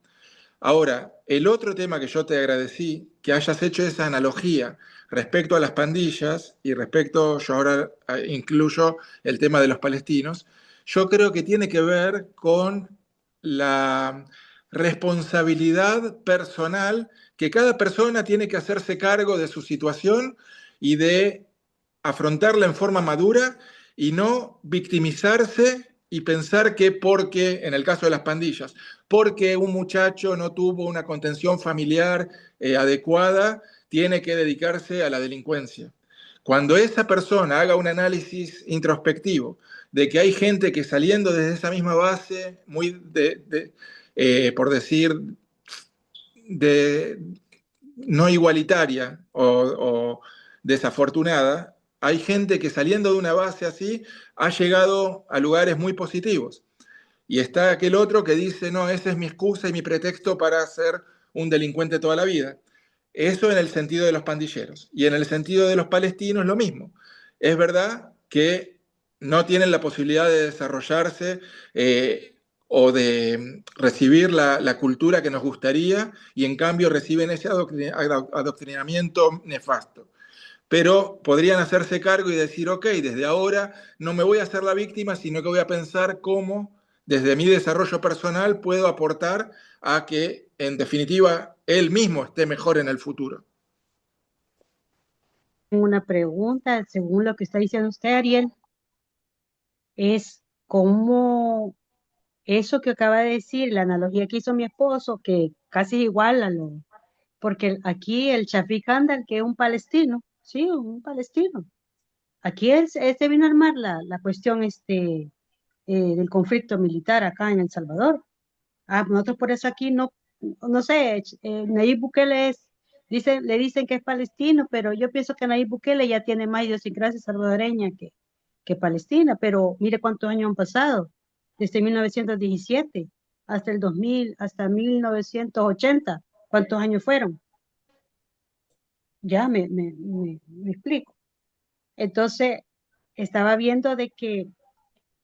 Ahora, el otro tema que yo te agradecí, que hayas hecho esa analogía respecto a las pandillas y respecto, yo ahora incluyo el tema de los palestinos, yo creo que tiene que ver con la responsabilidad personal que cada persona tiene que hacerse cargo de su situación y de afrontarla en forma madura y no victimizarse y pensar que porque, en el caso de las pandillas, porque un muchacho no tuvo una contención familiar adecuada, tiene que dedicarse a la delincuencia. Cuando esa persona haga un análisis introspectivo de que hay gente que saliendo desde esa misma base, muy por decir, de, no igualitaria o desafortunada, hay gente que saliendo de una base así ha llegado a lugares muy positivos. Y está aquel otro que dice, no, esa es mi excusa y mi pretexto para ser un delincuente toda la vida. Eso en el sentido de los pandilleros. Y en el sentido de los palestinos, lo mismo. Es verdad que no tienen la posibilidad de desarrollarse o de recibir la cultura que nos gustaría y en cambio reciben ese adoctrinamiento nefasto. Pero podrían hacerse cargo y decir, ok, desde ahora no me voy a hacer la víctima, sino que voy a pensar cómo desde mi desarrollo personal puedo aportar a que, en definitiva, él mismo esté mejor en el futuro. Una pregunta, según lo que está diciendo usted, Ariel, es cómo eso que acaba de decir, la analogía que hizo mi esposo, que casi es igual a lo, porque aquí el Shafiq Handal, que es un palestino, sí, un palestino. Aquí él se vino a armar la cuestión del conflicto militar acá en El Salvador. Nosotros por eso aquí no sé, Nayib Bukele le dicen que es palestino, pero yo pienso que Nayib Bukele ya tiene más idiosincrasia salvadoreña que Palestina, pero mire cuántos años han pasado, desde 1917 hasta el 2000, hasta 1980, ¿cuántos años fueron? Ya me explico. Entonces, estaba viendo de que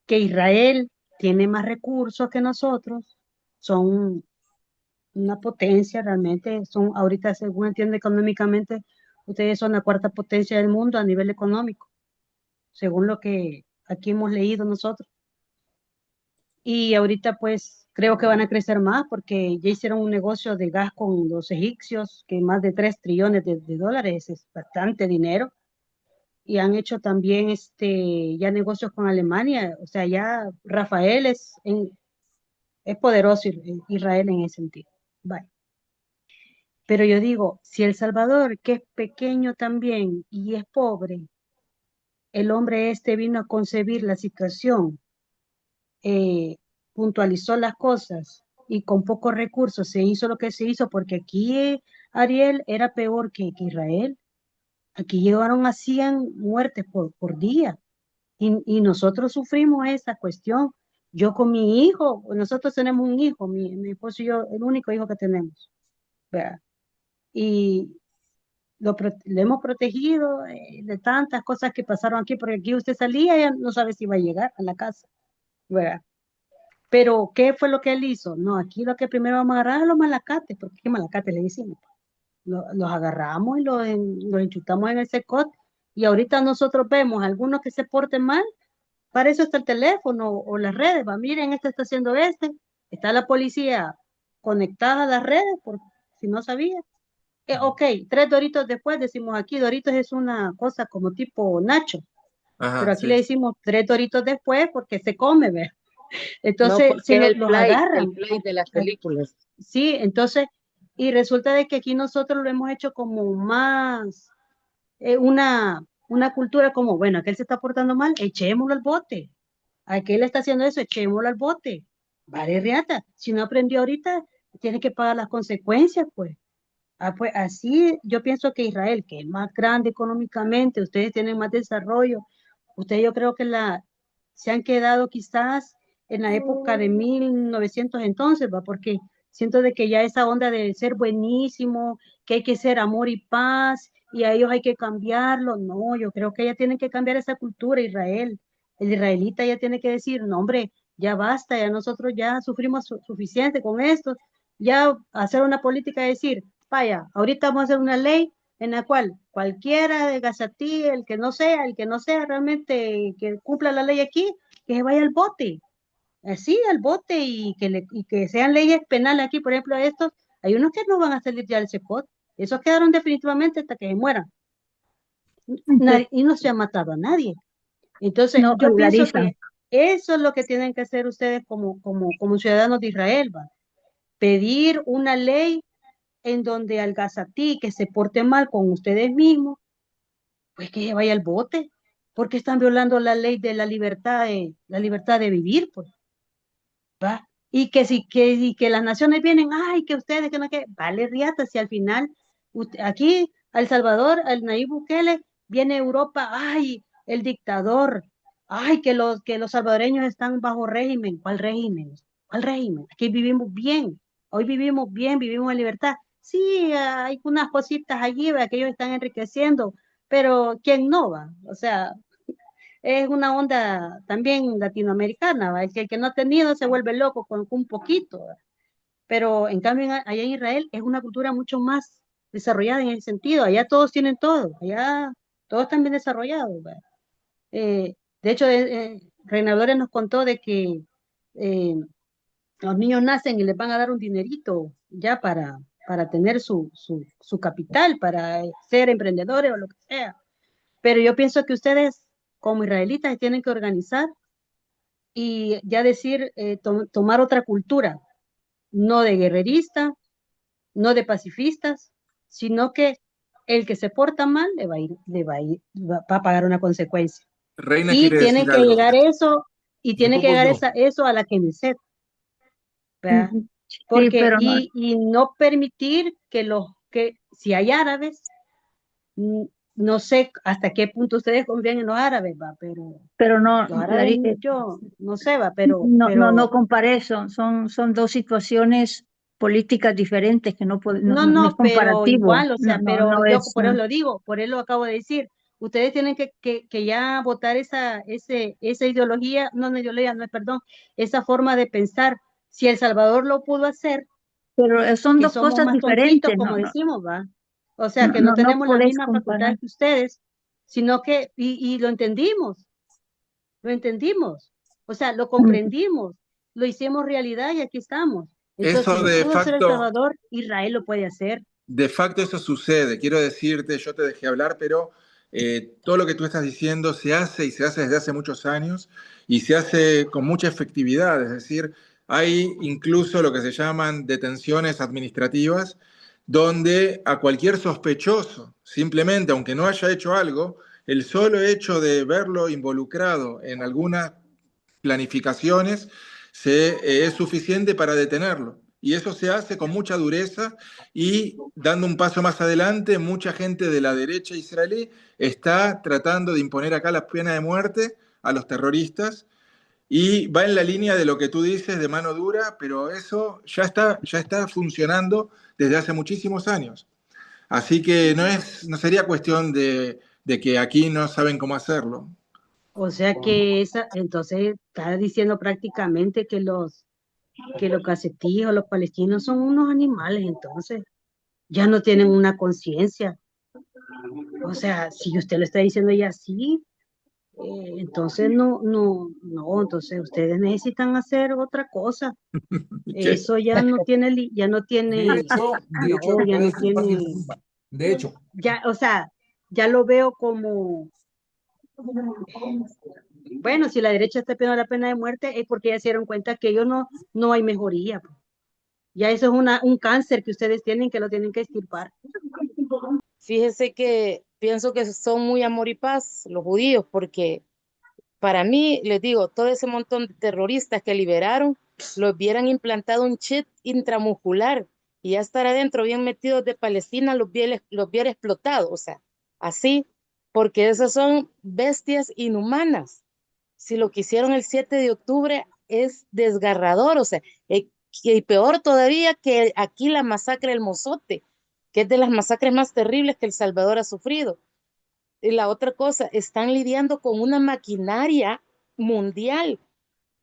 Israel tiene más recursos que nosotros, son una potencia realmente, son ahorita, según entiendo económicamente, ustedes son la cuarta potencia del mundo a nivel económico, según lo que aquí hemos leído nosotros. Y ahorita pues creo que van a crecer más porque ya hicieron un negocio de gas con los egipcios, que más de 3 trillones de dólares es bastante dinero. Y han hecho también ya negocios con Alemania, o sea, ya Rafael Es poderoso Israel en ese sentido. Vale. Pero yo digo, si El Salvador, que es pequeño también y es pobre, el hombre este vino a concebir la situación, puntualizó las cosas y con pocos recursos se hizo lo que se hizo, porque aquí Ariel era peor que Israel. Aquí llegaron a 100 muertes por día y nosotros sufrimos esa cuestión. Yo con mi hijo, nosotros tenemos un hijo, mi esposo y yo, el único hijo que tenemos, ¿verdad? Y le hemos protegido de tantas cosas que pasaron aquí, porque aquí usted salía y ya no sabe si iba a llegar a la casa, ¿verdad? Pero, ¿qué fue lo que él hizo? No, aquí lo que primero vamos a agarrar es los malacates, porque ¿qué malacates le decimos? Los agarramos y los enchutamos en el secot, y ahorita nosotros vemos a algunos que se porten mal, para eso está el teléfono o las redes, va, miren, este está haciendo está la policía conectada a las redes, por si no sabía. Ok, 3 Doritos después decimos aquí, Doritos es una cosa como tipo Nacho, pero Ajá, aquí le sí. decimos 3 Doritos después porque se come, ¿ve? No, Entonces, porque es los agarran. el play de las Ah, películas. sí, entonces, y resulta de que aquí nosotros lo hemos hecho como más una cultura como, bueno, aquel se está portando mal, echémoslo al bote. Aquel está haciendo eso, echémoslo al bote. Vale, riata. Si no aprendió ahorita, tiene que pagar las consecuencias, pues. Ah, pues así yo pienso que Israel, que es más grande económicamente, ustedes tienen más desarrollo, ustedes yo creo que se han quedado quizás en la época de 1900 entonces, va, porque siento de que ya esa onda de ser buenísimo, que hay que ser amor y paz, y a ellos hay que cambiarlo, no, yo creo que ya tienen que cambiar esa cultura, Israel. El israelita ya tiene que decir, no, hombre, ya basta, ya nosotros ya sufrimos suficiente con esto, ya hacer una política de decir, vaya, ahorita vamos a hacer una ley en la cual cualquiera de Gazatí, el que no sea realmente que cumpla la ley aquí, que se vaya al bote, así al bote y que sean leyes penales aquí, por ejemplo, estos, hay unos que no van a salir ya del CEPOT, esos quedaron definitivamente hasta que se mueran, y no se ha matado a nadie. Entonces, No, yo pienso Larisa, que eso es lo que tienen que hacer ustedes como ciudadanos de Israel, ¿va? Pedir una ley en donde al gazatí que se porte mal con ustedes mismos, pues que se vaya al bote, porque están violando la ley de la libertad de vivir, pues, ¿va? Y que las naciones vienen, ay, que ustedes, que no, que, vale, riata, si al final, aquí, a El Salvador, al Nayib Bukele, viene Europa, ay, el dictador, ay, que los salvadoreños están bajo régimen, ¿cuál régimen? ¿Cuál régimen? Aquí vivimos bien, hoy vivimos bien, vivimos en libertad. Sí, hay unas cositas allí, ¿va? Que ellos están enriqueciendo, pero ¿quién no va? O sea, es una onda también latinoamericana, ¿va? Es que el que no ha tenido se vuelve loco con un poquito, ¿va? Pero en cambio allá en Israel es una cultura mucho más desarrollada en ese sentido, allá todos tienen todo, allá todos están bien desarrollados, ¿va? De hecho, Reinaldores nos contó de que eh, los niños nacen y les van a dar un dinerito ya para tener su capital, para ser emprendedores o lo que sea. Pero yo pienso que ustedes, como israelitas, se tienen que organizar y ya decir, tomar otra cultura, no de guerrerista, no de pacifistas, sino que el que se porta mal va a pagar una consecuencia. Reina Y quiere tienen decir que algo. llegar eso, y un tiene que poco llegar yo. eso a la Knesset, ¿verdad? sí, Porque, pero no, y no permitir que si hay árabes, mm, no sé hasta qué punto ustedes confían en los árabes, va, pero pero no, los árabes yo no sé, va, no comparé, son dos situaciones políticas diferentes que no es pero comparativo, igual, o sea, pero no yo es, por eso lo digo, por eso lo acabo de decir. Ustedes tienen que ya votar esa ideología, no ideología, no, perdón, esa forma de pensar. Si El Salvador lo pudo hacer, pero son que dos somos cosas más tontitos, diferentes, como decimos, va. O sea, que no no tenemos las podés mismas comparar. facultades que ustedes, sino que, y lo entendimos, o sea, lo Mm, comprendimos, lo hicimos realidad y aquí estamos. Entonces, si Eso lo pudo hacer El Salvador, Israel lo puede hacer. de facto eso sucede. Quiero decirte, yo te dejé hablar, pero todo lo que tú estás diciendo se hace y se hace desde hace muchos años y se hace con mucha efectividad. Es decir, hay incluso lo que se llaman detenciones administrativas, donde a cualquier sospechoso, simplemente aunque no haya hecho algo, el solo hecho de verlo involucrado en algunas planificaciones es suficiente para detenerlo. Y eso se hace con mucha dureza y dando un paso más adelante, mucha gente de la derecha israelí está tratando de imponer acá la pena de muerte a los terroristas y va en la línea de lo que tú dices de mano dura, pero eso ya está funcionando desde hace muchísimos años. Así que no sería cuestión de que aquí no saben cómo hacerlo. O sea que entonces está diciendo prácticamente que los casetíes o los palestinos son unos animales, entonces ya no tienen una conciencia. O sea, si usted lo está diciendo ya así, entonces entonces ustedes necesitan hacer otra cosa. ¿Qué? Eso ya no tiene, ya no De tiene, hecho, de hecho, no, ya no puedes compartir. tiene, De hecho, ya, o sea, ya lo veo como, bueno, si la derecha está pidiendo la pena de muerte es porque ya se dieron cuenta que ellos no hay mejoría, pues. Ya eso es un cáncer que ustedes tienen que lo tienen que extirpar. Fíjese que pienso que son muy amor y paz los judíos, porque para mí, les digo, todo ese montón de terroristas que liberaron, los hubieran implantado un chip intramuscular y ya estar adentro bien metidos de Palestina, los hubiera explotado, o sea, así, porque esas son bestias inhumanas. Si lo que hicieron el 7 de octubre es desgarrador, o sea, y peor todavía que aquí la masacre del Mozote, que es de las masacres más terribles que El Salvador ha sufrido. Y la otra cosa, están lidiando con una maquinaria mundial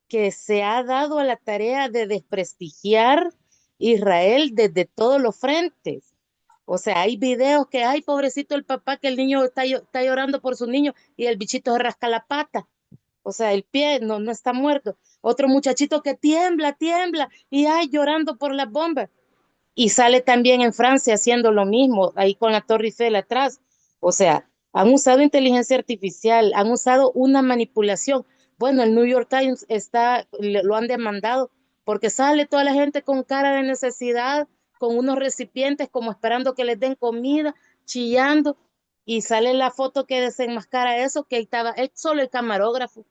que se ha dado a la tarea de desprestigiar Israel desde todos los frentes. O sea, hay videos que, ay, pobrecito el papá, que el niño está llorando por su niño y el bichito se rasca la pata. O sea, el pie no está muerto. Otro muchachito que tiembla, tiembla y ay, llorando por las bombas. Y sale también en Francia haciendo lo mismo, ahí con la Torre Eiffel atrás. O sea, han usado inteligencia artificial, han usado una manipulación. Bueno, el New York Times lo han demandado porque sale toda la gente con cara de necesidad, con unos recipientes como esperando que les den comida, chillando, y sale la foto que desenmascara eso, que ahí estaba él solo el camarógrafo.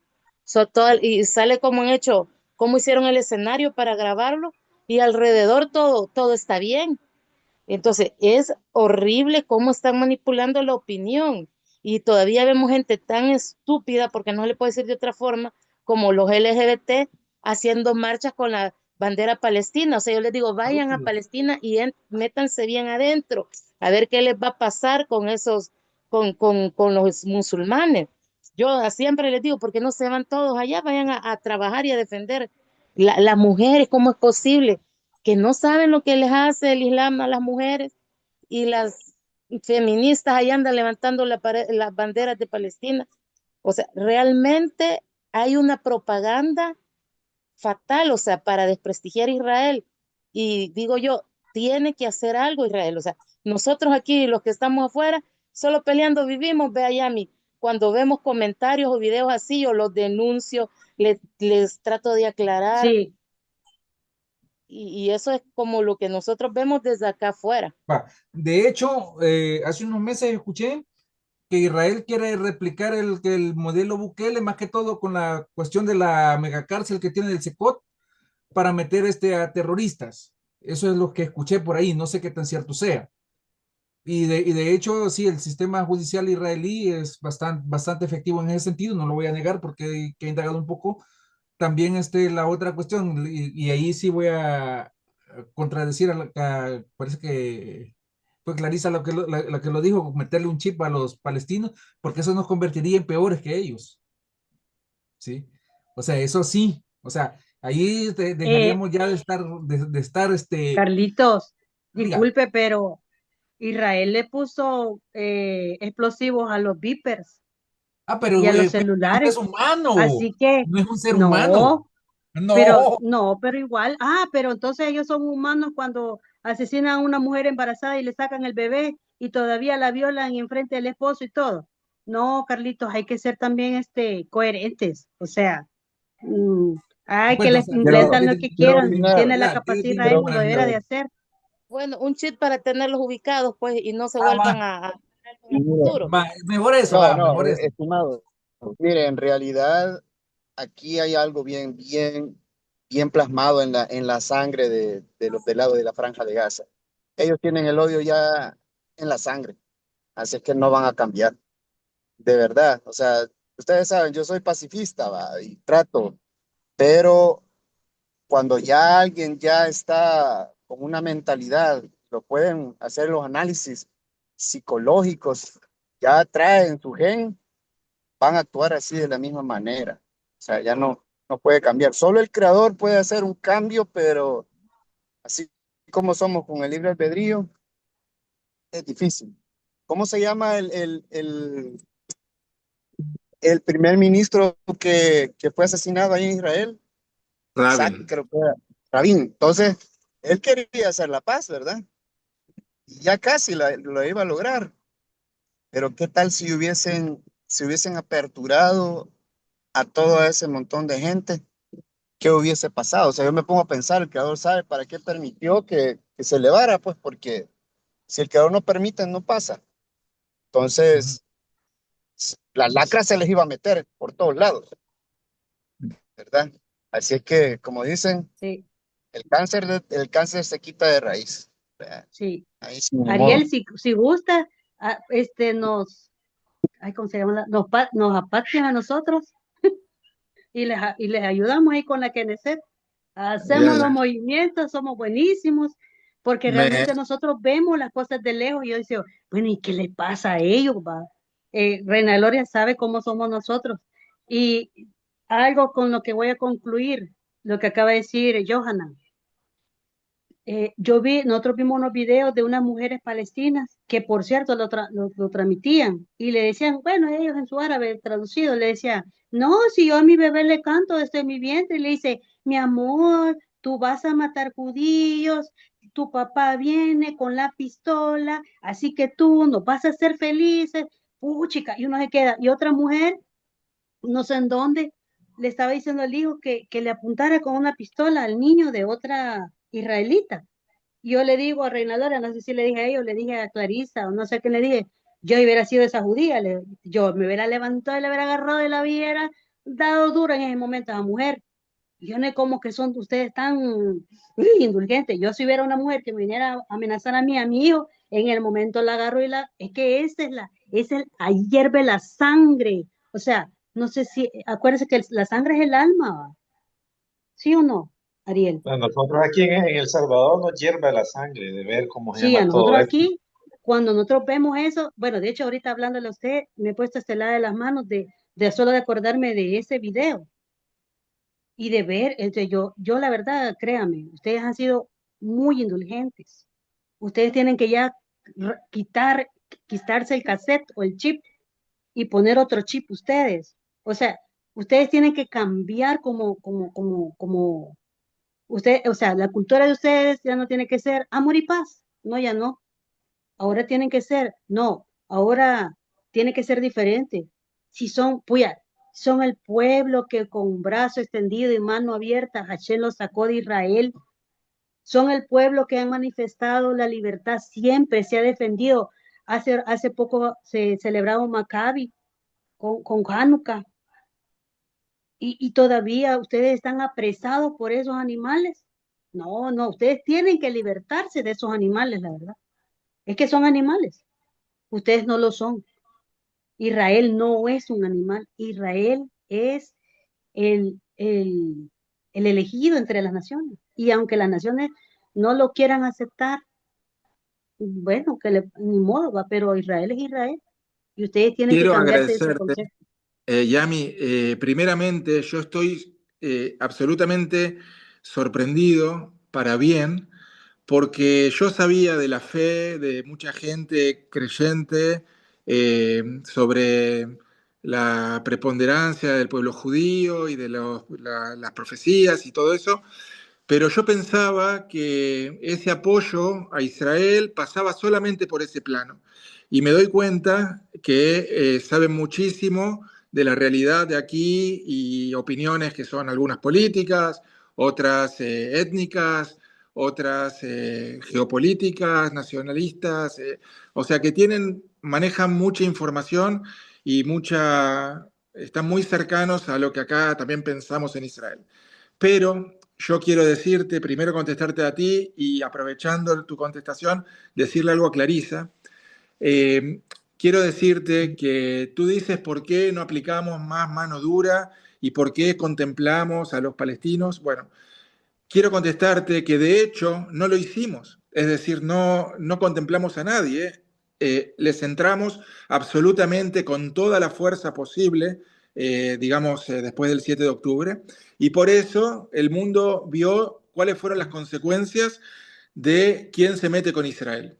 Y sale como han hecho, cómo hicieron el escenario para grabarlo y alrededor todo está bien. Entonces, es horrible cómo están manipulando la opinión y todavía vemos gente tan estúpida, porque no le puede decir de otra forma, como los LGBT haciendo marchas con la bandera palestina. O sea, yo les digo, vayan a Palestina y métanse bien adentro, a ver qué les va a pasar con con los musulmanes. Yo siempre les digo, ¿por qué no se van todos allá? Vayan a trabajar y a defender las mujeres. ¿Cómo es posible que no saben lo que les hace el Islam a las mujeres y las feministas ahí andan levantando las banderas de Palestina? O sea, realmente hay una propaganda fatal, o sea, para desprestigiar a Israel. Y digo yo, tiene que hacer algo Israel. O sea, nosotros aquí, los que estamos afuera, solo peleando vivimos, ve allá, cuando vemos comentarios o videos así, yo los denuncio, les trato de aclarar. Sí, Y eso es como lo que nosotros vemos desde acá afuera. de hecho, hace unos meses escuché que Israel quiere replicar el modelo Bukele, más que todo con la cuestión de la megacárcel que tiene el Secot para meter a terroristas. Eso es lo que escuché por ahí, no sé qué tan cierto sea. Y de hecho, sí, el sistema judicial israelí es bastante efectivo en ese sentido, no lo voy a negar porque he indagado un poco. También la otra cuestión, y ahí sí voy a contradecir parece que fue Clarisa la que lo dijo, meterle un chip a los palestinos, porque eso nos convertiría en peores que ellos, ¿sí? O sea, eso sí, o sea, ahí eh, dejaríamos ya de estar, Carlitos, diga, disculpe, pero Israel le puso explosivos a los beepers y a pero los no celulares. es humano, Así que no es un ser humano, no, no. pero igual, pero entonces ellos son humanos cuando asesinan a una mujer embarazada y le sacan el bebé y todavía la violan en frente del esposo y todo. No, Carlitos, hay que ser también coherentes. O sea, Ay, que Bueno, o les sea, implantan lo que quiero quieran. opinar, Tiene la ¿qué capacidad tiene Israel, quiero, lo deberá de hacer. Bueno, un chip para tenerlos ubicados, pues, y no se Ah, vuelvan a en el mire, futuro. mejor eso, no, mejor eso. estimado, mire, en realidad aquí hay algo bien plasmado en la sangre de los del lado de la Franja de Gaza. Ellos tienen el odio ya en la sangre, así es que no van a cambiar, de verdad. O sea, ustedes saben, yo soy pacifista, va, y trato, pero cuando ya alguien ya está con una mentalidad, lo pueden hacer los análisis psicológicos, ya traen su gen, van a actuar así de la misma manera. O sea, ya no puede cambiar. Solo el creador puede hacer un cambio, pero así como somos con el libre albedrío, es difícil. ¿Cómo se llama el primer ministro que fue asesinado ahí en Israel? Isaac, Rabin. creo que era. Rabin. Entonces, él quería hacer la paz, ¿verdad? Y ya casi lo iba a lograr. Pero ¿qué tal si hubiesen aperturado a todo ese montón de gente? ¿Qué hubiese pasado? O sea, yo me pongo a pensar, el creador sabe para qué permitió que se elevara, pues porque si el creador no permite, no pasa. Ujú. Entonces, la lacra se les iba a meter por todos lados, ¿verdad? Así es que, como dicen, Sí, el cáncer se quita de raíz. ¿Verdad? sí. Ahí sí, ni Ariel, modo. si gusta, ay, ¿cómo se llama? Nos apatrian a nosotros y les ayudamos ahí con la Knesset. Ya, Hacemos los movimientos, somos buenísimos, porque me, realmente nosotros vemos las cosas de lejos y yo digo, bueno, ¿y qué le pasa a ellos, va? Reina Gloria sabe cómo somos nosotros. Y algo con lo que voy a concluir, lo que acaba de decir Johanna. Nosotros vimos unos videos de unas mujeres palestinas que, por cierto, lo transmitían y le decían, bueno, ellos en su árabe traducido le decían, no, si yo a mi bebé le canto desde mi vientre, y le dice, mi amor, tú vas a matar judíos, tu papá viene con la pistola, así que tú no vas a ser felices, chica, y uno se queda, y otra mujer, no sé en dónde, le estaba diciendo al hijo que le apuntara con una pistola al niño de otra israelita. Yo le digo a Reina Lora, no sé si le dije a ellos, le dije a Clarisa, o no sé qué le dije, yo hubiera sido esa judía, yo me hubiera levantado y le hubiera agarrado y la hubiera dado duro en ese momento a la mujer. Yo no sé cómo que son ustedes tan indulgentes. Yo si hubiera una mujer que me viniera a amenazar a mi hijo, en el momento la agarro es que ahí hierve la sangre. O sea, no sé si, acuérdense que la sangre es el alma, ¿va? ¿Sí o no, Ariel? Bueno, nosotros aquí en El Salvador nos hierve la sangre de ver cómo se Sí, a llama todo nosotros esto. aquí, cuando nosotros vemos eso, bueno, de hecho ahorita hablándole a usted, me he puesto este lado de las manos de solo de acordarme de ese video y de ver, yo la verdad, créame, ustedes han sido muy indulgentes. Ustedes tienen que ya quitarse el cassette o el chip y poner otro chip ustedes. O sea, ustedes tienen que cambiar o sea, la cultura de ustedes ya no tiene que ser amor y paz. No, ya no. Ahora tienen que ser, no, ahora tiene que ser diferente. Si son, puya, son el pueblo que con brazo extendido y mano abierta, Hashem los sacó de Israel. Son el pueblo que han manifestado la libertad siempre, se ha defendido. Hace poco se celebraba un Maccabi con Hanukkah y todavía ustedes están apresados por esos animales. No, no, ustedes tienen que libertarse de esos animales, la verdad. Es que son animales. Ustedes no lo son. Israel no es un animal. Israel es el elegido entre las naciones. Y aunque las naciones no lo quieran aceptar, bueno, ni modo, va, pero Israel es Israel. Y ustedes tienen que quiero cambiarse de ese agradecerte, concepto. Yami. Primeramente, yo estoy absolutamente sorprendido para bien, porque yo sabía de la fe de mucha gente creyente sobre la preponderancia del pueblo judío y de las profecías y todo eso, pero yo pensaba que ese apoyo a Israel pasaba solamente por ese plano. Y me doy cuenta que saben muchísimo de la realidad de aquí y opiniones que son algunas políticas, otras étnicas, otras geopolíticas, nacionalistas, o sea que manejan mucha información y están muy cercanos a lo que acá también pensamos en Israel. Pero yo quiero decirte, primero contestarte a ti y aprovechando tu contestación, decirle algo a Clarisa. Eh, Quiero decirte que tú dices por qué no aplicamos más mano dura y por qué contemplamos a los palestinos. Bueno, quiero contestarte que de hecho no lo hicimos, es decir, no contemplamos a nadie, les entramos absolutamente con toda la fuerza posible, digamos, después del 7 de octubre, y por eso el mundo vio cuáles fueron las consecuencias de quién se mete con Israel.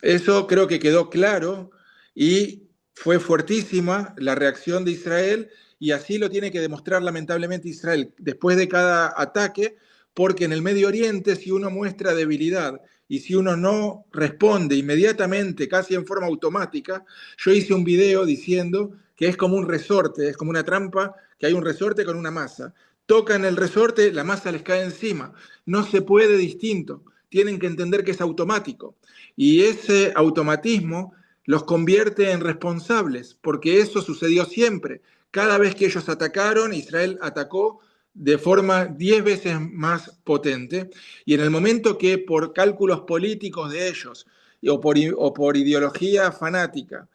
Eso creo que quedó claro y fue fuertísima la reacción de Israel y así lo tiene que demostrar lamentablemente Israel después de cada ataque, porque en el Medio Oriente si uno muestra debilidad y si uno no responde inmediatamente, casi en forma automática, yo hice un video diciendo que es como un resorte, es como una trampa, que hay un resorte con una masa. Tocan el resorte, la masa les cae encima. No se puede distinto. Tienen que entender que es automático. Y ese automatismo los convierte en responsables, porque eso sucedió siempre. Cada vez que ellos atacaron, Israel atacó de forma 10 veces más potente, y en el momento que por cálculos políticos de ellos o por ideología fanática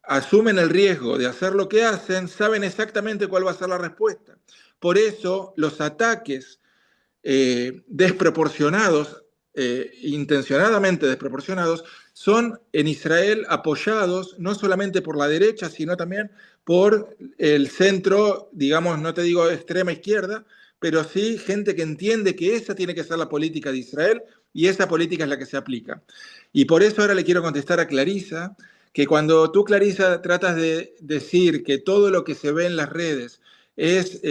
asumen el riesgo de hacer lo que hacen, saben exactamente cuál va a ser la respuesta. Por eso los ataques desproporcionados, intencionadamente desproporcionados, son en Israel apoyados no solamente por la derecha, sino también por el centro, digamos, no te digo extrema izquierda, pero sí gente que entiende que esa tiene que ser la política de Israel y esa política es la que se aplica. Y por eso ahora le quiero contestar a Clarisa, que cuando tú, Clarisa, tratas de decir que todo lo que se ve en las redes es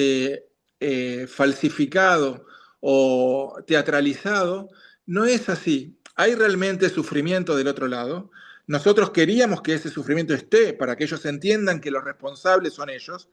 falsificado o teatralizado, no es así. Hay realmente sufrimiento del otro lado. Nosotros queríamos que ese sufrimiento esté para que ellos entiendan que los responsables son ellos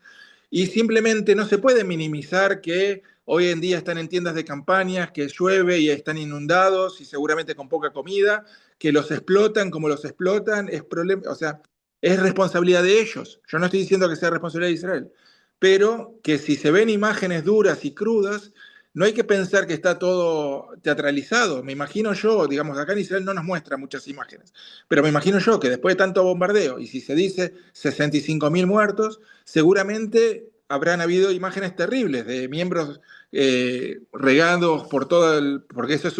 y simplemente no se puede minimizar que hoy en día están en tiendas de campañas, que llueve y están inundados y seguramente con poca comida, que los explotan como los explotan, es problema, o sea, es responsabilidad de ellos. Yo no estoy diciendo que sea responsabilidad de Israel, pero que si se ven imágenes duras y crudas, no hay que pensar que está todo teatralizado. Me imagino yo, digamos, acá en Israel no nos muestra muchas imágenes, pero me imagino yo que después de tanto bombardeo, y si se dice 65.000 muertos, seguramente habrán habido imágenes terribles de miembros regados por todo porque eso es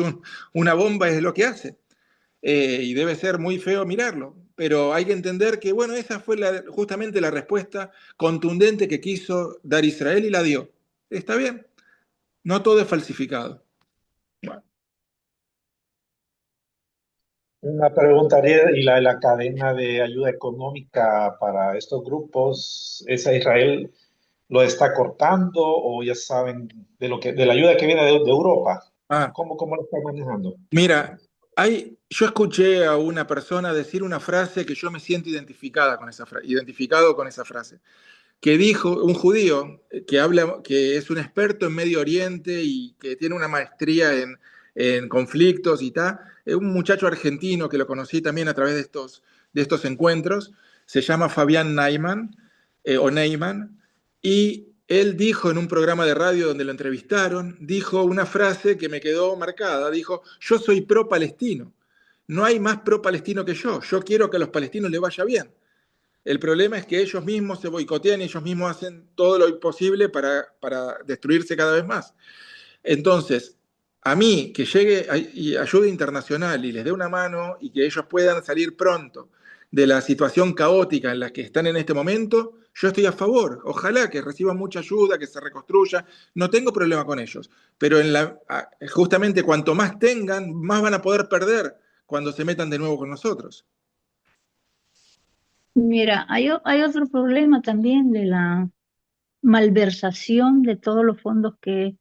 una bomba, es lo que hace. Y debe ser muy feo mirarlo, pero hay que entender que, bueno, esa fue justamente la respuesta contundente que quiso dar Israel y la dio. Está bien, no todo es falsificado. Bueno. Una pregunta, Ariel, ¿y la cadena de ayuda económica para estos grupos, esa Israel lo está cortando o ya saben de la ayuda que viene de Europa? Ah, ¿Cómo lo está manejando? mira, yo escuché a una persona decir una frase que yo me siento identificado con esa frase, que dijo un judío que es un experto en Medio Oriente y que tiene una maestría en conflictos y tal, es un muchacho argentino que lo conocí también a través de estos encuentros, se llama Fabián Neyman, o Neyman, y él dijo en un programa de radio donde lo entrevistaron, dijo una frase que me quedó marcada, dijo, yo soy pro-palestino, no hay más pro-palestino que yo quiero que a los palestinos les vaya bien. El problema es que ellos mismos se boicotean y ellos mismos hacen todo lo posible para destruirse cada vez más. Entonces, a mí que llegue ayuda internacional y les dé una mano y que ellos puedan salir pronto de la situación caótica en la que están en este momento, yo estoy a favor. Ojalá que reciban mucha ayuda, que se reconstruya. No tengo problema con ellos. Pero justamente cuanto más tengan, más van a poder perder cuando se metan de nuevo con nosotros. Mira, hay otro problema también de la malversación de todos los fondos que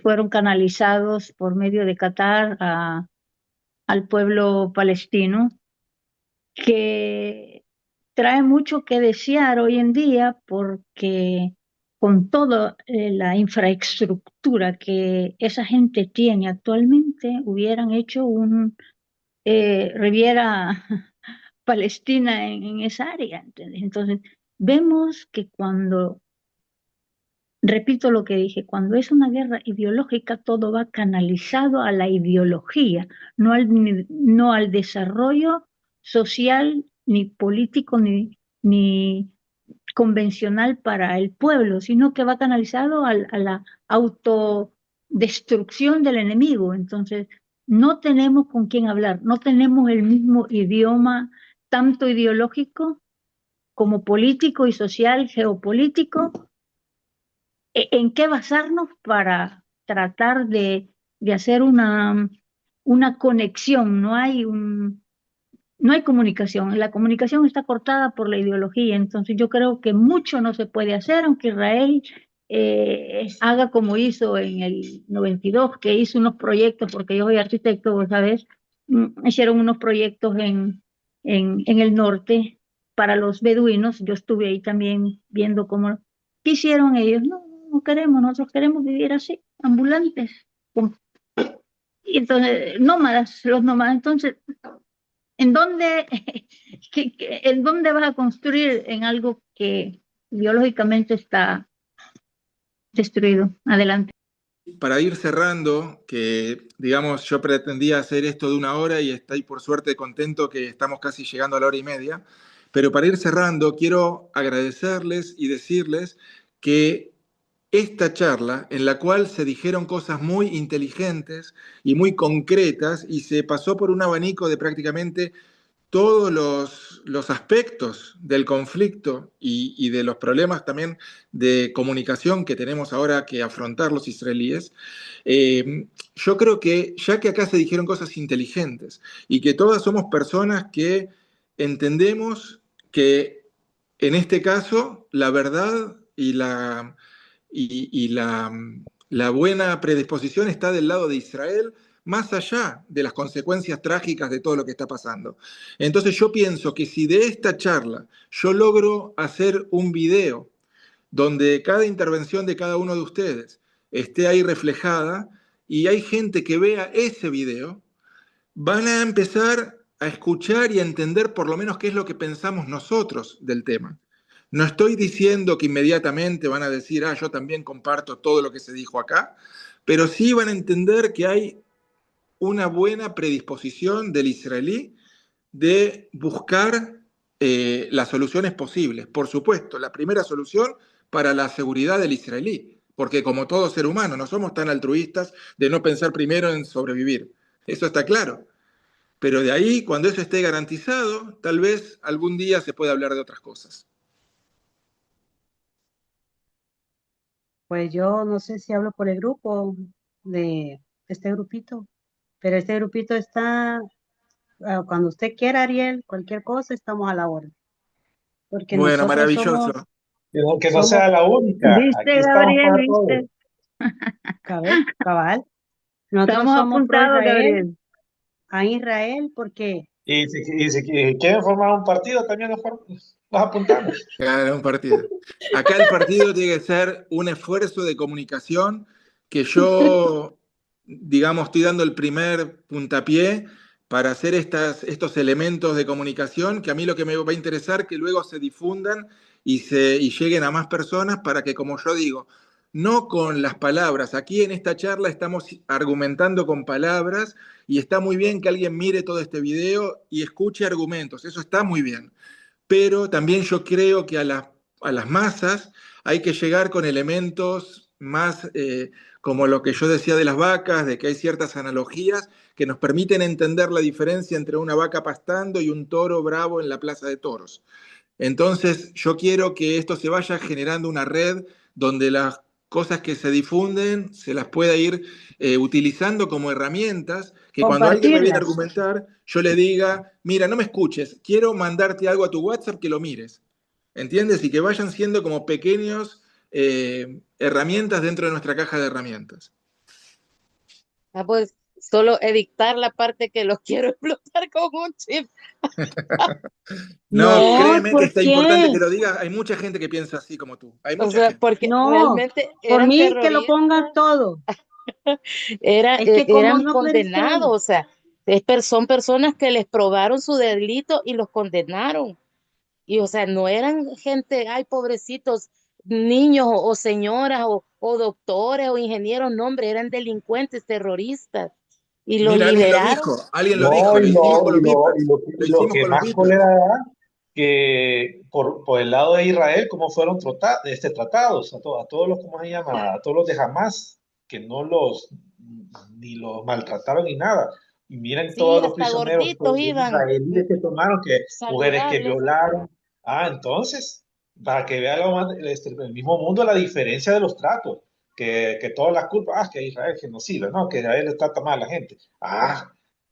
fueron canalizados por medio de Qatar al pueblo palestino, que trae mucho que desear hoy en día porque con toda la infraestructura que esa gente tiene actualmente, hubieran hecho un Riviera Palestina en esa área. ¿Entendés? Entonces, vemos que cuando, repito lo que dije, cuando es una guerra ideológica, todo va canalizado a la ideología, no al desarrollo social, ni político, ni convencional para el pueblo, sino que va canalizado a la autodestrucción del enemigo. Entonces, no tenemos con quién hablar, no tenemos el mismo idioma, tanto ideológico como político y social, geopolítico. ¿En qué basarnos para tratar de hacer una conexión? No hay comunicación, la comunicación está cortada por la ideología, entonces yo creo que mucho no se puede hacer, aunque Israel haga como hizo en el 92, que hizo unos proyectos, porque yo soy arquitecto, vos sabés, hicieron unos proyectos en el norte para los beduinos, yo estuve ahí también viendo cómo, ¿qué hicieron ellos? No, no queremos, nosotros queremos vivir así, ambulantes, y entonces, nómadas, los nómadas, entonces ¿en dónde, en dónde vas a construir en algo que biológicamente está destruido? Adelante. Para ir cerrando, que digamos yo pretendía hacer esto de 1 hora y estoy por suerte contento que estamos casi llegando a la 1 hora y media, pero para ir cerrando quiero agradecerles y decirles que esta charla, en la cual se dijeron cosas muy inteligentes y muy concretas y se pasó por un abanico de prácticamente todos los aspectos del conflicto y de los problemas también de comunicación que tenemos ahora que afrontar los israelíes, yo creo que ya que acá se dijeron cosas inteligentes y que todas somos personas que entendemos que en este caso la verdad y la buena predisposición está del lado de Israel, más allá de las consecuencias trágicas de todo lo que está pasando. Entonces yo pienso que si de esta charla yo logro hacer un video donde cada intervención de cada uno de ustedes esté ahí reflejada y hay gente que vea ese video, van a empezar a escuchar y a entender por lo menos qué es lo que pensamos nosotros del tema. No estoy diciendo que inmediatamente van a decir, yo también comparto todo lo que se dijo acá, pero sí van a entender que hay una buena predisposición del israelí de buscar las soluciones posibles. Por supuesto, la primera solución para la seguridad del israelí, porque como todo ser humano, no somos tan altruistas de no pensar primero en sobrevivir. Eso está claro. Pero de ahí, cuando eso esté garantizado, tal vez algún día se pueda hablar de otras cosas. Pues yo no sé si hablo por el grupo de este grupito, pero este grupito está, cuando usted quiera, Ariel, cualquier cosa, estamos a la orden, porque Bueno, nosotros maravilloso. Que no somos sea la única. ¿Viste, Aquí estamos Gabriel? para todos. ¿Viste? cabal, nosotros Estamos somos pro apuntados, Israel, Gabriel. a Israel, porque Y si quieren formar un partido, también nos apuntamos. Ganar un partido. Acá el partido tiene que ser un esfuerzo de comunicación que yo, digamos, estoy dando el primer puntapié para hacer estos elementos de comunicación que a mí lo que me va a interesar que luego se difundan y lleguen a más personas para que, como yo digo, no con las palabras. Aquí en esta charla estamos argumentando con palabras y está muy bien que alguien mire todo este video y escuche argumentos. Eso está muy bien, pero también yo creo que a las masas hay que llegar con elementos más como lo que yo decía de las vacas, de que hay ciertas analogías que nos permiten entender la diferencia entre una vaca pastando y un toro bravo en la plaza de toros. Entonces yo quiero que esto se vaya generando una red donde las cosas que se difunden se las pueda ir utilizando como herramientas, que cuando alguien me viene a compartirlas. argumentar, yo le diga, mira, no me escuches, quiero mandarte algo a tu WhatsApp que lo mires. ¿Entiendes? Y que vayan siendo como pequeños herramientas dentro de nuestra caja de herramientas. Pues solo editar la parte que los quiero explotar con un chip. No, No, créeme que ¿por está importante qué? que lo digas. Hay mucha gente que piensa así como tú. Hay O mucha sea, gente. porque No, realmente por eran mí que lo terroristas, pongan todo. Es que cómo eran no puede ser. condenados, o sea, son personas que les probaron su delito y los condenaron. Y o sea, no eran gente, ay, pobrecitos, niños o señoras o doctores o ingenieros, no, hombre, eran delincuentes, terroristas. Y los Mira, liberaron. alguien lo No, dijo, lo hicimos con los Vipers. Lo y lo hicimos que con los más cólera Vipers. da, que por el lado de Israel, cómo fueron tratados a todos los, ¿cómo se llama? A todos los de Hamas, que no los, ni los maltrataron ni nada. Y miren Sí, todos los hasta prisioneros gorditos iban, israelíes que tomaron, que mujeres que saludables. violaron. Ah, entonces, para que vea el mismo mundo la diferencia de los tratos. Que todas las culpas, que Israel es genocida, ¿no? Que Israel le trata mal a la gente.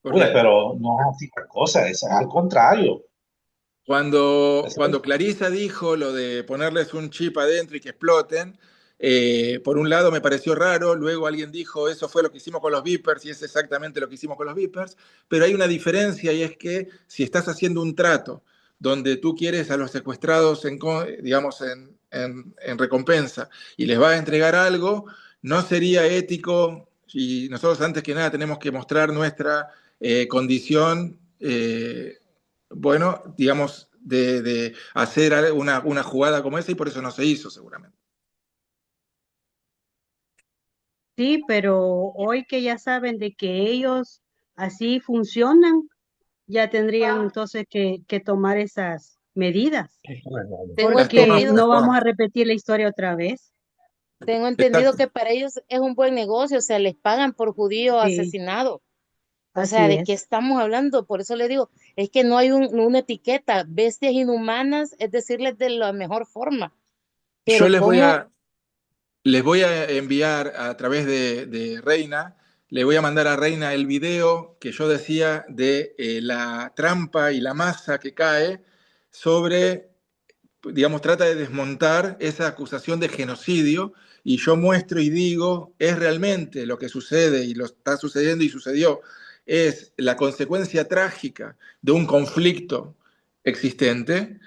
Correcto. Pero no es así la cosa, es al contrario. Cuando Clarisa dijo lo de ponerles un chip adentro y que exploten, por un lado me pareció raro, luego alguien dijo, eso fue lo que hicimos con los Vipers y es exactamente lo que hicimos con los Vipers, pero hay una diferencia y es que si estás haciendo un trato donde tú quieres a los secuestrados digamos, en recompensa y les vas a entregar algo, no sería ético y nosotros antes que nada tenemos que mostrar nuestra condición. Bueno, digamos, de hacer una jugada como esa y por eso no se hizo seguramente. Sí, pero hoy que ya saben de que ellos así funcionan, ya tendrían entonces que tomar esas medidas, Tengo Las toman, porque entendido, no las vamos toman. a repetir la historia otra vez. tengo entendido Exacto. que para ellos es un buen negocio, o sea, les pagan por judío Sí, asesinado. O sea, así ¿de qué es. estamos hablando? Por eso le digo, es que no hay una etiqueta. Bestias inhumanas es decirles de la mejor forma. Yo Pero ¿cómo? les voy a enviar a través de Reina, le voy a mandar a Reina el video que yo decía de la trampa y la masa que cae sobre, digamos, trata de desmontar esa acusación de genocidio y yo muestro y digo, es realmente lo que sucede y lo está sucediendo y sucedió, es la consecuencia trágica de un conflicto existente,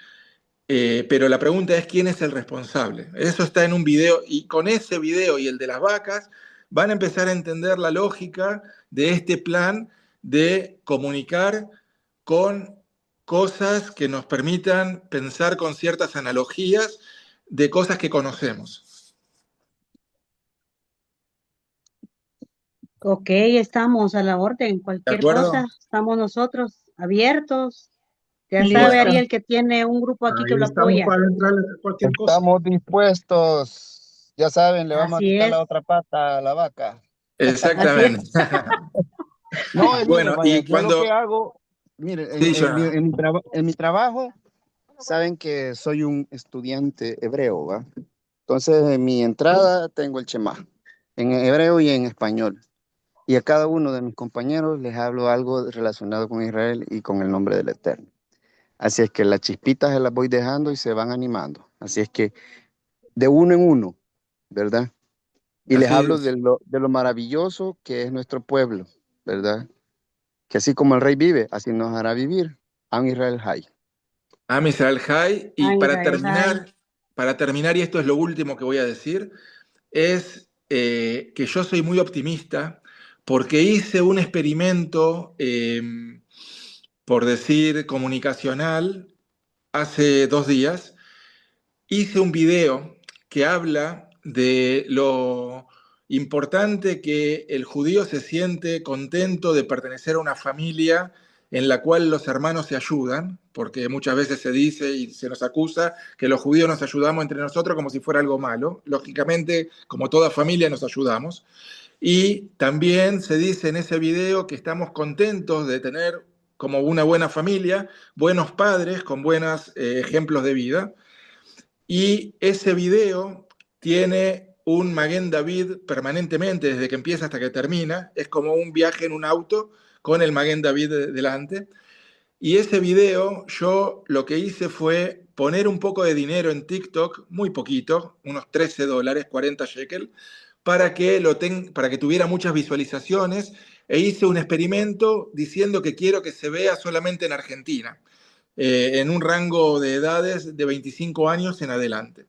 pero la pregunta es quién es el responsable. Eso está en un video y con ese video y el de las vacas van a empezar a entender la lógica de este plan de comunicar con cosas que nos permitan pensar con ciertas analogías de cosas que conocemos. Ok, estamos a la orden. ¿De Cualquier cosa, acuerdo? estamos nosotros abiertos. Ya sabe, Listo. Bueno, Ariel, que tiene un grupo aquí que Ahí lo estamos apoya. para entrar a cualquier cosa. Estamos dispuestos. Ya saben, le vamos a Así quitar es, la otra pata a la vaca. así es. exactamente. No, mire, Bueno, vaya, y yo lo que cuando... hago, mire, Sí, Jonah. en mi trabajo, saben que soy un estudiante hebreo, ¿va? Entonces, en mi entrada tengo el Shema, en hebreo y en español. Y a cada uno de mis compañeros les hablo algo relacionado con Israel y con el nombre del Eterno. Así es que las chispitas se las voy dejando y se van animando. Así es que de uno en uno, ¿verdad? Y les Así hablo es. de lo maravilloso que es nuestro pueblo, ¿verdad? Que así como el rey vive, así nos hará vivir. Am Israel Hay. Am Israel High. Y Ah, Israel, ay. para terminar, y esto es lo último que voy a decir, es que yo soy muy optimista porque hice un experimento, por decir, comunicacional hace 2 días. Hice un video que habla de lo importante que el judío se siente contento de pertenecer a una familia en la cual los hermanos se ayudan, porque muchas veces se dice y se nos acusa que los judíos nos ayudamos entre nosotros como si fuera algo malo. Lógicamente, como toda familia, nos ayudamos. Y también se dice en ese video que estamos contentos de tener como una buena familia, buenos padres con buenos ejemplos de vida. Y ese video tiene un Maguen David permanentemente, desde que empieza hasta que termina. Es como un viaje en un auto con el Maguen David delante. Y ese video yo lo que hice fue poner un poco de dinero en TikTok, muy poquito, unos $13, 40 shekel, para que tuviera muchas visualizaciones e hice un experimento diciendo que quiero que se vea solamente en Argentina, en un rango de edades de 25 años en adelante.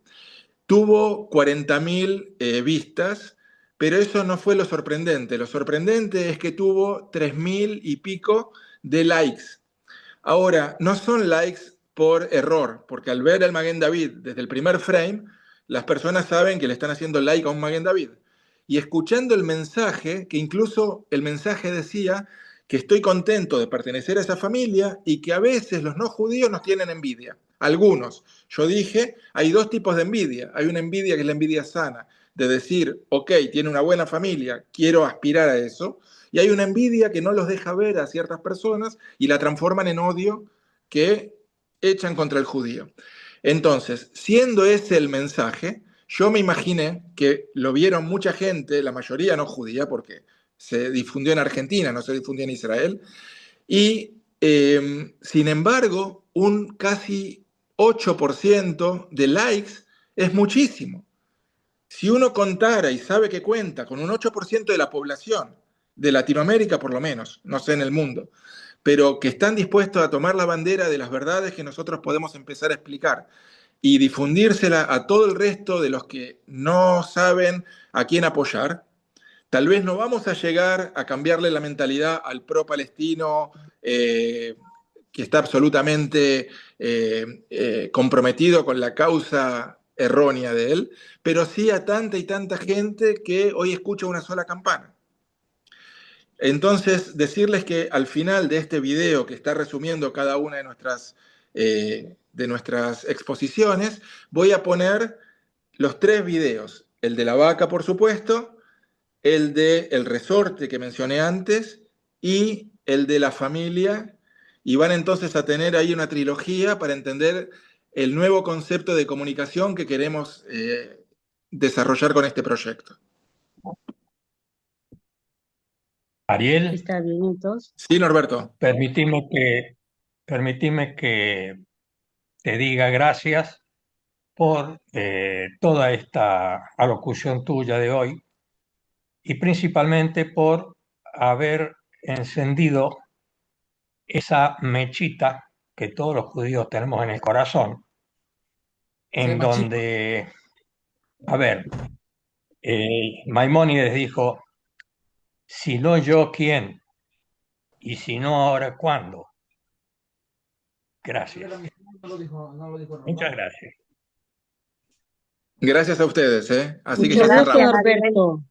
Tuvo 40.000 vistas, pero eso no fue lo sorprendente. Lo sorprendente es que tuvo 3.000 y pico de likes. Ahora, no son likes por error, porque al ver el Maguen David desde el primer frame, las personas saben que le están haciendo like a un Maguen David. Y escuchando el mensaje, que incluso el mensaje decía que estoy contento de pertenecer a esa familia y que a veces los no judíos nos tienen envidia. Algunos. Yo dije, hay dos tipos de envidia. Hay una envidia que es la envidia sana, de decir, ok, tiene una buena familia, quiero aspirar a eso. Y hay una envidia que no los deja ver a ciertas personas y la transforman en odio que echan contra el judío. Entonces, siendo ese el mensaje, yo me imaginé que lo vieron mucha gente, la mayoría no judía, porque se difundió en Argentina, no se difundió en Israel, y sin embargo, un casi 8% de likes es muchísimo. Si uno contara y sabe que cuenta con un 8% de la población, de Latinoamérica por lo menos, no sé en el mundo, pero que están dispuestos a tomar la bandera de las verdades que nosotros podemos empezar a explicar y difundírsela a todo el resto de los que no saben a quién apoyar, tal vez no vamos a llegar a cambiarle la mentalidad al pro-palestino que está absolutamente comprometido con la causa errónea de él, pero sí a tanta y tanta gente que hoy escucha una sola campana. Entonces, decirles que al final de este video que está resumiendo cada una de nuestras exposiciones, voy a poner los 3 videos. El de la vaca, por supuesto, el de el resorte que mencioné antes y el de la familia. Y van entonces a tener ahí una trilogía para entender el nuevo concepto de comunicación que queremos desarrollar con este proyecto. Ariel, Está bien, entonces. Sí, Norberto. permitime que te diga gracias por toda esta alocución tuya de hoy y principalmente por haber encendido esa mechita que todos los judíos tenemos en el corazón, en donde, a ver, Maimónides dijo, si no yo, ¿quién? Y si no, ahora, ¿cuándo? Gracias. Muchas gracias. Gracias a ustedes, ¿eh? Así que Muchas ya gracias, cerramos. Norberto.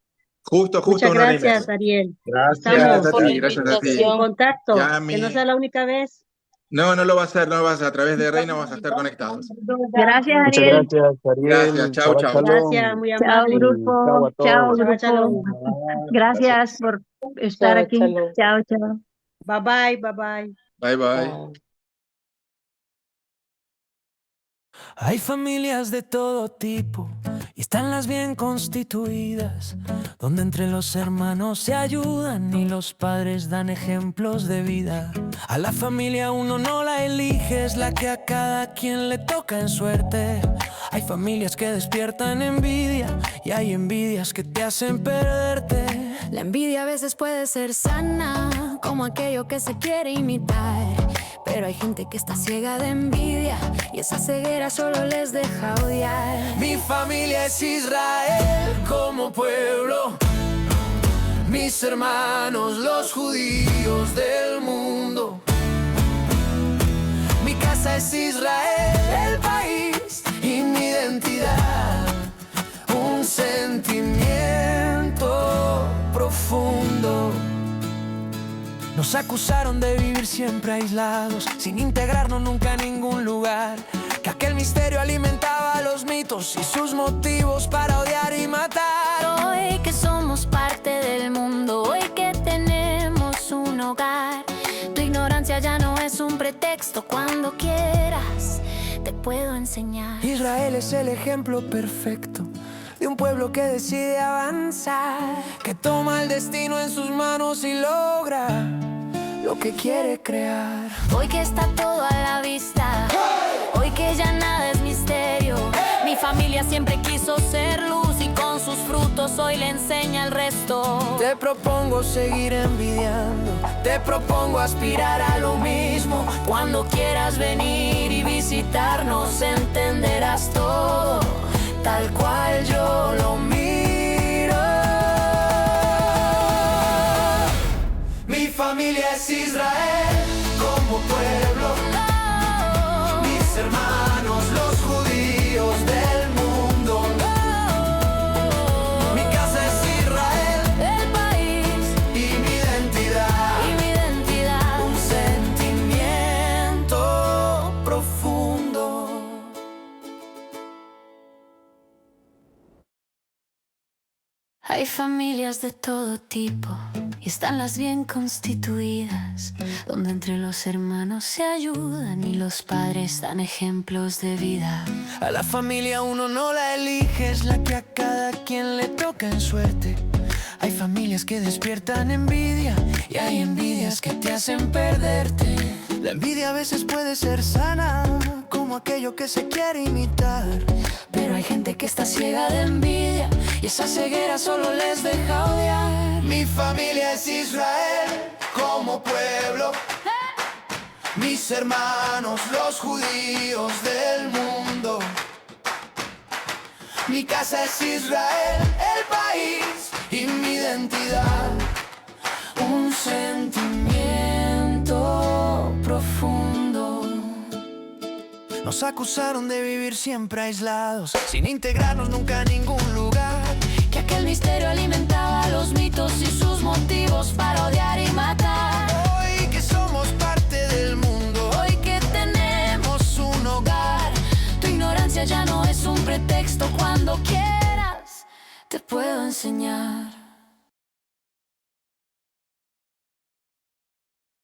Justo Muchas una hora y media. gracias, Ariel. Gracias. Gracias a por la ti, gracias a ti. En invitación. contacto. Yami. Que no sea la única vez. No, no lo va a hacer, no lo va a hacer. A través de Reina vamos a estar conectados. Gracias, Muchas Ariel. gracias, Ariel. Gracias, chau, Shabbat chau. shalom. Gracias, muy Chao, amable. grupo. Chao a Chao, todos. Shabbat grupo. shalom. Gracias por estar Chao, aquí. shalom. Chao, chao. Bye bye, bye bye. Bye, bye. Bye. Hay familias de todo tipo y están las bien constituidas, donde entre los hermanos se ayudan y los padres dan ejemplos de vida. A la familia uno no la elige, es la que a cada quien le toca en suerte. Hay familias que despiertan envidia y hay envidias que te hacen perderte. La envidia a veces puede ser sana, como aquello que se quiere imitar. Pero hay gente que está ciega de envidia y esa ceguera solo les deja odiar. Mi familia es Israel como pueblo, mis hermanos los judíos del mundo. Mi casa es Israel, el país y mi identidad, un sentimiento profundo. Nos acusaron de vivir siempre aislados, sin integrarnos nunca a ningún lugar. Que aquel misterio alimentaba los mitos y sus motivos para odiar y matar. Hoy que somos parte del mundo, hoy que tenemos un hogar, tu ignorancia ya no es un pretexto. Cuando quieras te puedo enseñar. Israel es el ejemplo perfecto de un pueblo que decide avanzar, que toma el destino en sus manos y logra lo que quiere crear. Hoy que está todo a la vista, hoy que ya nada es misterio. Mi familia siempre quiso ser luz y con sus frutos paso y le enseña al resto. Te propongo seguir envidiando, te propongo aspirar a lo mismo. Cuando quieras venir y visitarnos entenderás todo, tal cual yo lo miro. Mi familia es Israel como pueblo, mis hermanos los judíos del mundo. Mi casa es Israel, El país y mi identidad, un sentimiento profundo. Hay familias de todo tipo y están las bien constituidas, donde entre los hermanos se ayudan y los padres dan ejemplos de vida. A la familia uno no la elige, es la que a cada quien le toca en suerte. Hay familias que despiertan envidia y hay envidias que te hacen perderte. La envidia a veces puede ser sana, como aquello que se quiere imitar. Pero hay gente que está ciega de envidia y esa ceguera solo les deja odiar. Mi familia es Israel como pueblo, mis hermanos los judíos del mundo. Mi casa es Israel, el país y mi identidad, Un sentimiento profundo. Nos acusaron de vivir siempre aislados, sin integrarnos nunca a ningún lugar. Que aquel misterio alimentaba los mitos y sus motivos para odiar y matar. Hoy que somos parte del mundo, Hoy que tenemos un hogar, tu ignorancia ya no es un pretexto. Cuando quieras, te puedo enseñar.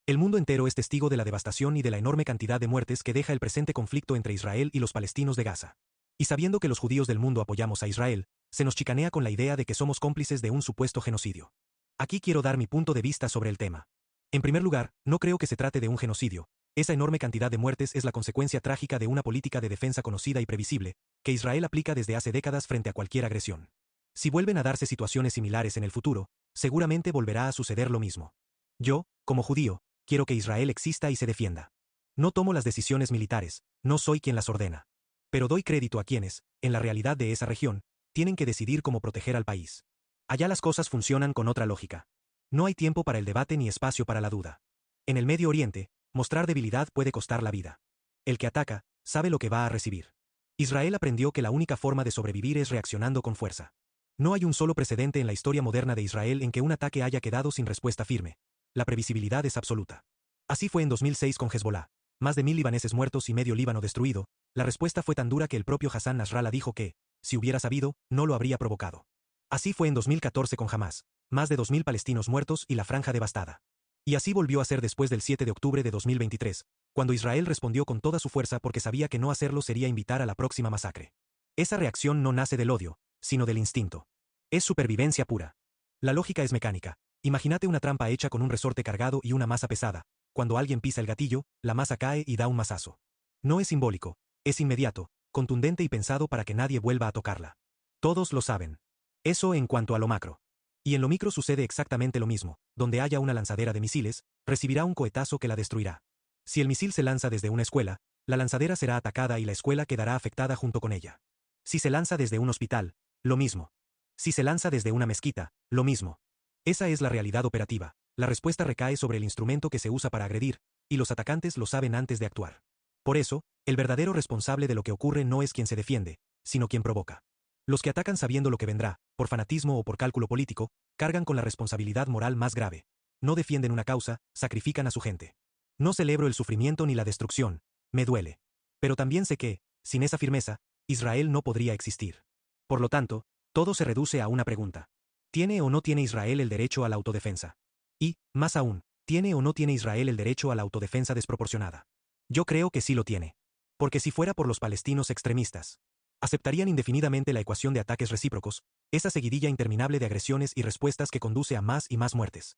El mundo entero es testigo de la devastación y de la enorme cantidad de muertes que deja el presente conflicto entre Israel y los palestinos de Gaza. Y sabiendo que los judíos del mundo apoyamos a Israel, se nos chicanea con la idea de que somos cómplices de un supuesto genocidio. Aquí quiero dar mi punto de vista sobre el tema. En primer lugar, no creo que se trate de un genocidio. Esa enorme cantidad de muertes es la consecuencia trágica de una política de defensa conocida y previsible, que Israel aplica desde hace décadas frente a cualquier agresión. Si vuelven a darse situaciones similares en el futuro, seguramente volverá a suceder lo mismo. Yo, como judío, quiero que Israel exista y se defienda. No tomo las decisiones militares, no soy quien las ordena. Pero doy crédito a quienes, en la realidad de esa región, tienen que decidir cómo proteger al país. Allá las cosas funcionan con otra lógica. No hay tiempo para el debate ni espacio para la duda. En el Medio Oriente, mostrar debilidad puede costar la vida. El que ataca, sabe lo que va a recibir. Israel aprendió que la única forma de sobrevivir es reaccionando con fuerza. No hay un solo precedente en la historia moderna de Israel en que un ataque haya quedado sin respuesta firme. La previsibilidad es absoluta. Así fue en 2006 con Hezbollah. Más de 1000 libaneses muertos y medio Líbano destruido. La respuesta fue tan dura que el propio Hassan Nasrallah dijo que, si hubiera sabido, no lo habría provocado. Así fue en 2014 con Hamas. Más de 2000 palestinos muertos y la franja devastada. Y así volvió a ser después del 7 de octubre de 2023, cuando Israel respondió con toda su fuerza porque sabía que no hacerlo sería invitar a la próxima masacre. Esa reacción no nace del odio, sino del instinto. Es supervivencia pura. La lógica es mecánica. Imagínate una trampa hecha con un resorte cargado y una masa pesada. Cuando alguien pisa el gatillo, la masa cae y da un mazazo. No es simbólico, es inmediato, contundente y pensado para que nadie vuelva a tocarla. Todos lo saben. Eso en cuanto a lo macro. Y en lo micro sucede exactamente lo mismo. Donde haya una lanzadera de misiles, recibirá un cohetazo que la destruirá. Si el misil se lanza desde una escuela, la lanzadera será atacada y la escuela quedará afectada junto con ella. Si se lanza desde un hospital, lo mismo. Si se lanza desde una mezquita, lo mismo. Esa es la realidad operativa. La respuesta recae sobre el instrumento que se usa para agredir, y los atacantes lo saben antes de actuar. Por eso, el verdadero responsable de lo que ocurre no es quien se defiende, sino quien provoca. Los que atacan sabiendo lo que vendrá, por fanatismo o por cálculo político, cargan con la responsabilidad moral más grave. No defienden una causa, sacrifican a su gente. No celebro el sufrimiento ni la destrucción, me duele. Pero también sé que, sin esa firmeza, Israel no podría existir. Por lo tanto, todo se reduce a una pregunta. ¿Tiene o no tiene Israel el derecho a la autodefensa? Y, más aún, ¿tiene o no tiene Israel el derecho a la autodefensa desproporcionada? Yo creo que sí lo tiene. Porque si fuera por los palestinos extremistas, aceptarían indefinidamente la ecuación de ataques recíprocos, esa seguidilla interminable de agresiones y respuestas que conduce a más y más muertes.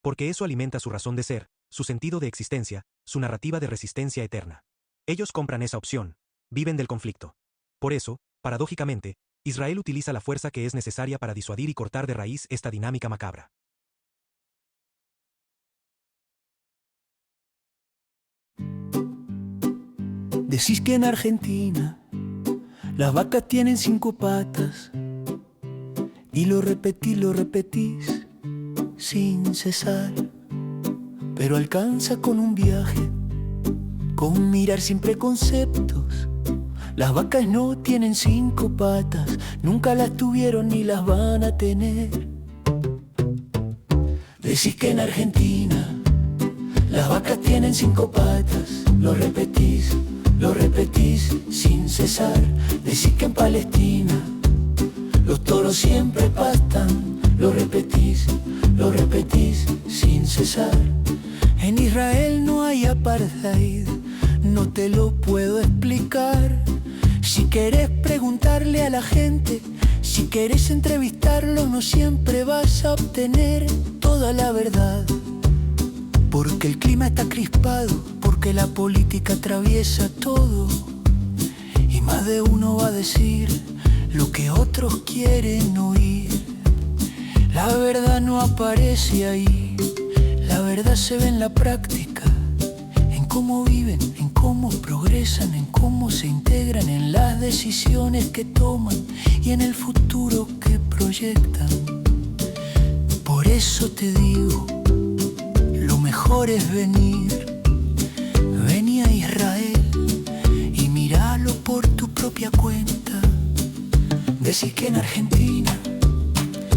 Porque eso alimenta su razón de ser, su sentido de existencia, su narrativa de resistencia eterna. Ellos compran esa opción, viven del conflicto. Por eso, paradójicamente, Israel utiliza la fuerza que es necesaria para disuadir y cortar de raíz esta dinámica macabra. Decís que en Argentina las vacas tienen 5 patas y lo repetís sin cesar, pero alcanza con un viaje, con mirar sin preconceptos. Las vacas no tienen 5 patas, nunca las tuvieron ni las van a tener. Decís que en Argentina las vacas tienen 5 patas, lo repetís sin cesar. Decís que en Palestina los toros siempre pastan, lo repetís sin cesar. En Israel no hay apartheid, no te lo puedo explicar. Si querés preguntarle a la gente, si querés entrevistarlo, no siempre vas a obtener toda la verdad. Porque el clima está crispado, porque la política atraviesa todo. Y más de uno va a decir lo que otros quieren oír. La verdad no aparece ahí, la verdad se ve en la práctica, en cómo viven, en cómo progresan, en cómo se integran, en las decisiones que toman y en el futuro que proyectan. Por eso te digo, lo mejor es venir, vení a Israel y míralo por tu propia cuenta. Decís que en Argentina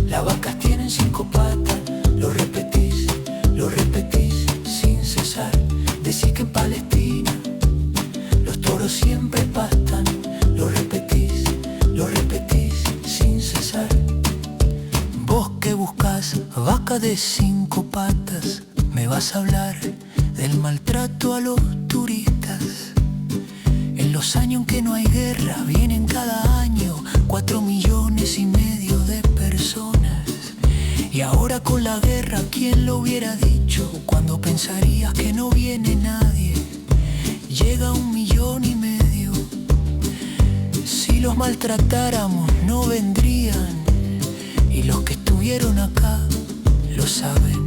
las vacas tienen 5 patas, lo repetís sin cesar. Decís que en Palestina los toros siempre pastan, lo repetís sin cesar. Vos que buscas vaca de 5 patas, me vas a hablar del maltrato a los turistas. En los años en que no hay guerra, vienen cada año 4,5 millones de personas. Y ahora con la guerra, ¿quién lo hubiera dicho? Cuando pensarías que no viene nadie, llega 1,5 millones. Si los maltratáramos no vendrían, y los que estuvieron acá lo saben.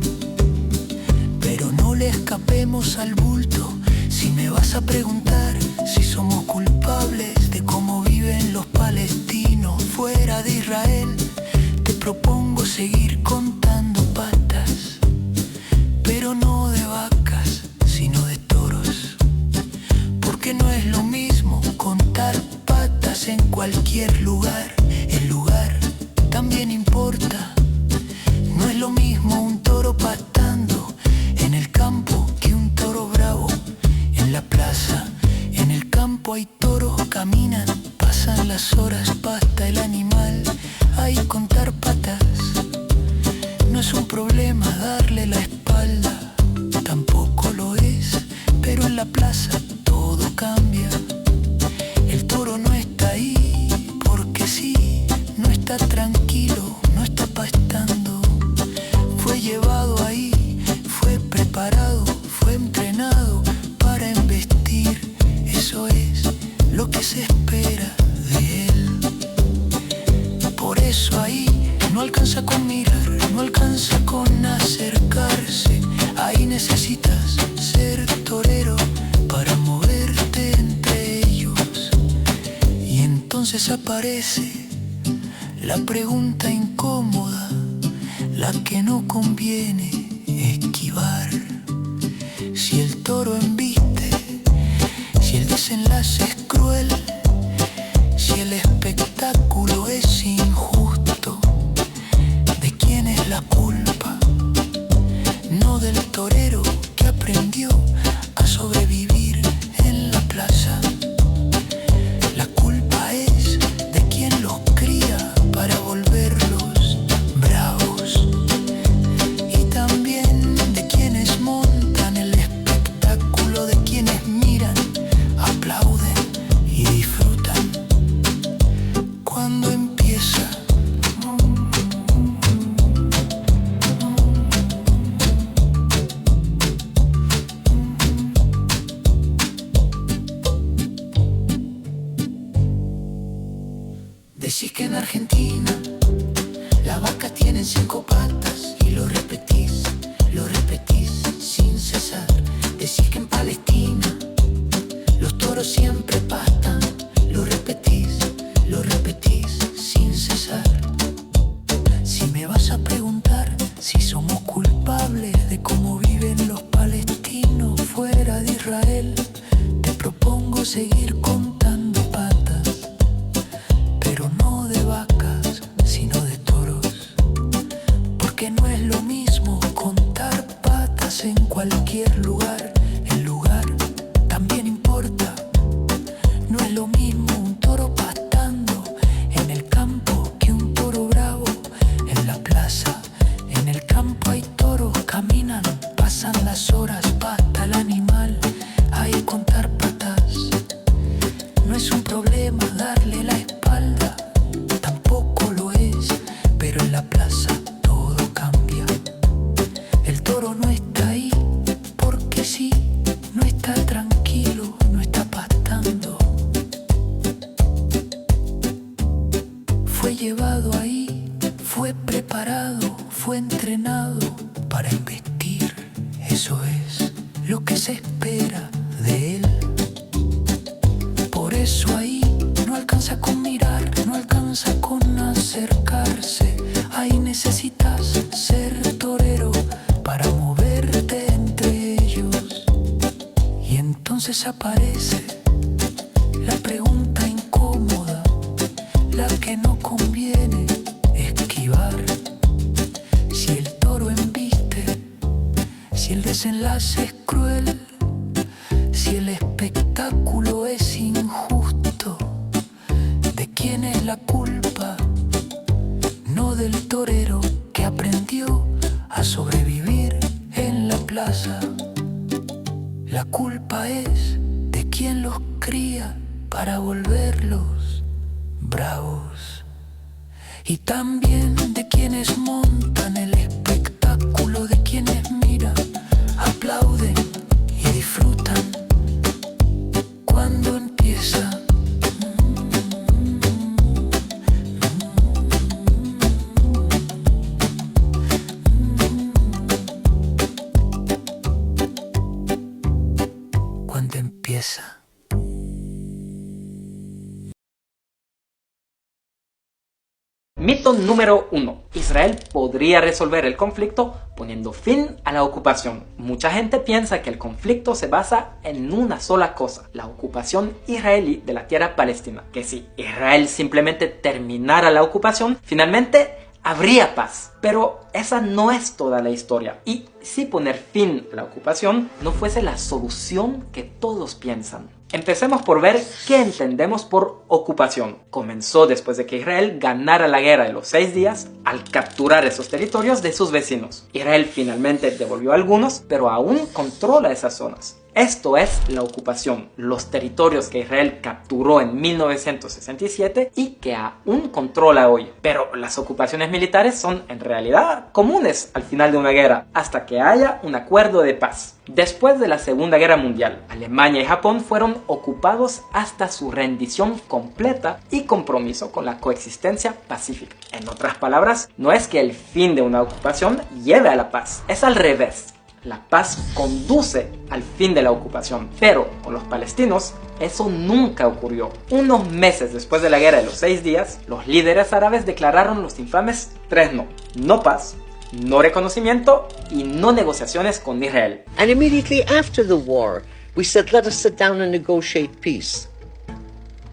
Pero no le escapemos al bulto. Si me vas a preguntar si somos culpables de cómo viven los palestinos fuera de Israel, te propongo seguir contando patas, pero no de vacas, sino de toros. Porque no es lo mismo contar patas en cualquier lugar. El lugar también importa. No es lo mismo un toro pastando en el campo que un toro bravo en la plaza. En el campo hay toros, caminan, pasan las horas, pasta el animal. Ahí contar patas no es un problema, darle la espalda tampoco lo es. Pero en la plaza todo cambia. El toro no está ahí porque sí, no está tranquilo, no está pastando. Fue llevado ahí, fue preparado, fue entrenado para embestir. Eso es lo que se espera de él. Por eso ahí no alcanza con mirar, no alcanza con acercarse. Ahí necesitas ser torero para moverte entre ellos. Y entonces aparece la pregunta incómoda, la que no conviene esquivar. Si el toro embiste, si el desenlace es cruel, si el espectáculo es injusto, ¿de quién es la culpa? No del torero que aprendió a sobrevivir en la plaza. La culpa es de quien los cría para volverlos bravos. Y también de quienes montan el espectáculo, de quienes miran, aplauden y disfrutan. Decís que en Argentina la vaca tiene 5 patas y lo repetís sin cesar. Decís que en Palestina los toros siempre pastan, lo repetís sin cesar. Si me vas a preguntar si somos culpables de cómo viven los palestinos fuera de Israel, te propongo seguir contando patas, pero no de vacas, sino de toros, porque no es lo mismo contar patas en cualquier lugar. El lugar también importa. No es lo mismo un toro pastando en el campo que un toro bravo en la plaza. En el campo hay toros, caminan, pasan las horas, pasta el animal. Hay que contar patas. No es un problema darle la espalda, tampoco lo es, pero en la plaza todo cambia. El toro no está ahí porque sí, no está tranquilo, no está pastando. Fue llevado ahí, fue preparado, fue entrenado para embestir. Eso es lo que se espera de él. Por eso ahí no alcanza con mirar, no alcanza con acercarse. Ahí necesitas ser torero para moverte entre ellos. Y entonces aparece la pregunta incómoda, la que no conviene esquivar. Si el toro embiste, si el desenlace es cruel, si el espectáculo es injusto, ¿de quién es la culpa? No del torero que aprendió a sobrevivir en la plaza. La culpa es de quien los cría para volverlos bravos. Y también de quienes montan el espectáculo, de quienes miran, aplauden y disfrutan cuando empieza. Cuando empieza. Mito número 1. Israel podría resolver el conflicto poniendo fin a la ocupación. Mucha gente piensa que el conflicto se basa en una sola cosa, la ocupación israelí de la tierra palestina. Que si Israel simplemente terminara la ocupación, finalmente habría paz. Pero esa no es toda la historia. Y si poner fin a la ocupación no fuese la solución que todos piensan. Empecemos por ver qué entendemos por ocupación. Comenzó después de que Israel ganara la guerra de los 6 días al capturar esos territorios de sus vecinos. Israel finalmente devolvió algunos, pero aún controla esas zonas. Esto es la ocupación, los territorios que Israel capturó en 1967 y que aún controla hoy. Pero las ocupaciones militares son en realidad comunes al final de una guerra, hasta que haya un acuerdo de paz. Después de la Segunda Guerra Mundial, Alemania y Japón fueron ocupados hasta su rendición completa y compromiso con la coexistencia pacífica. En otras palabras, no es que el fin de una ocupación lleve a la paz, es al revés. La paz conduce al fin de la ocupación, pero con los palestinos eso nunca ocurrió. Unos meses después de la guerra de los 6 días, los líderes árabes declararon los infames 3 no. No paz, no reconocimiento y no negociaciones con Israel. And immediately after the war, we said, let us sit down and negotiate peace.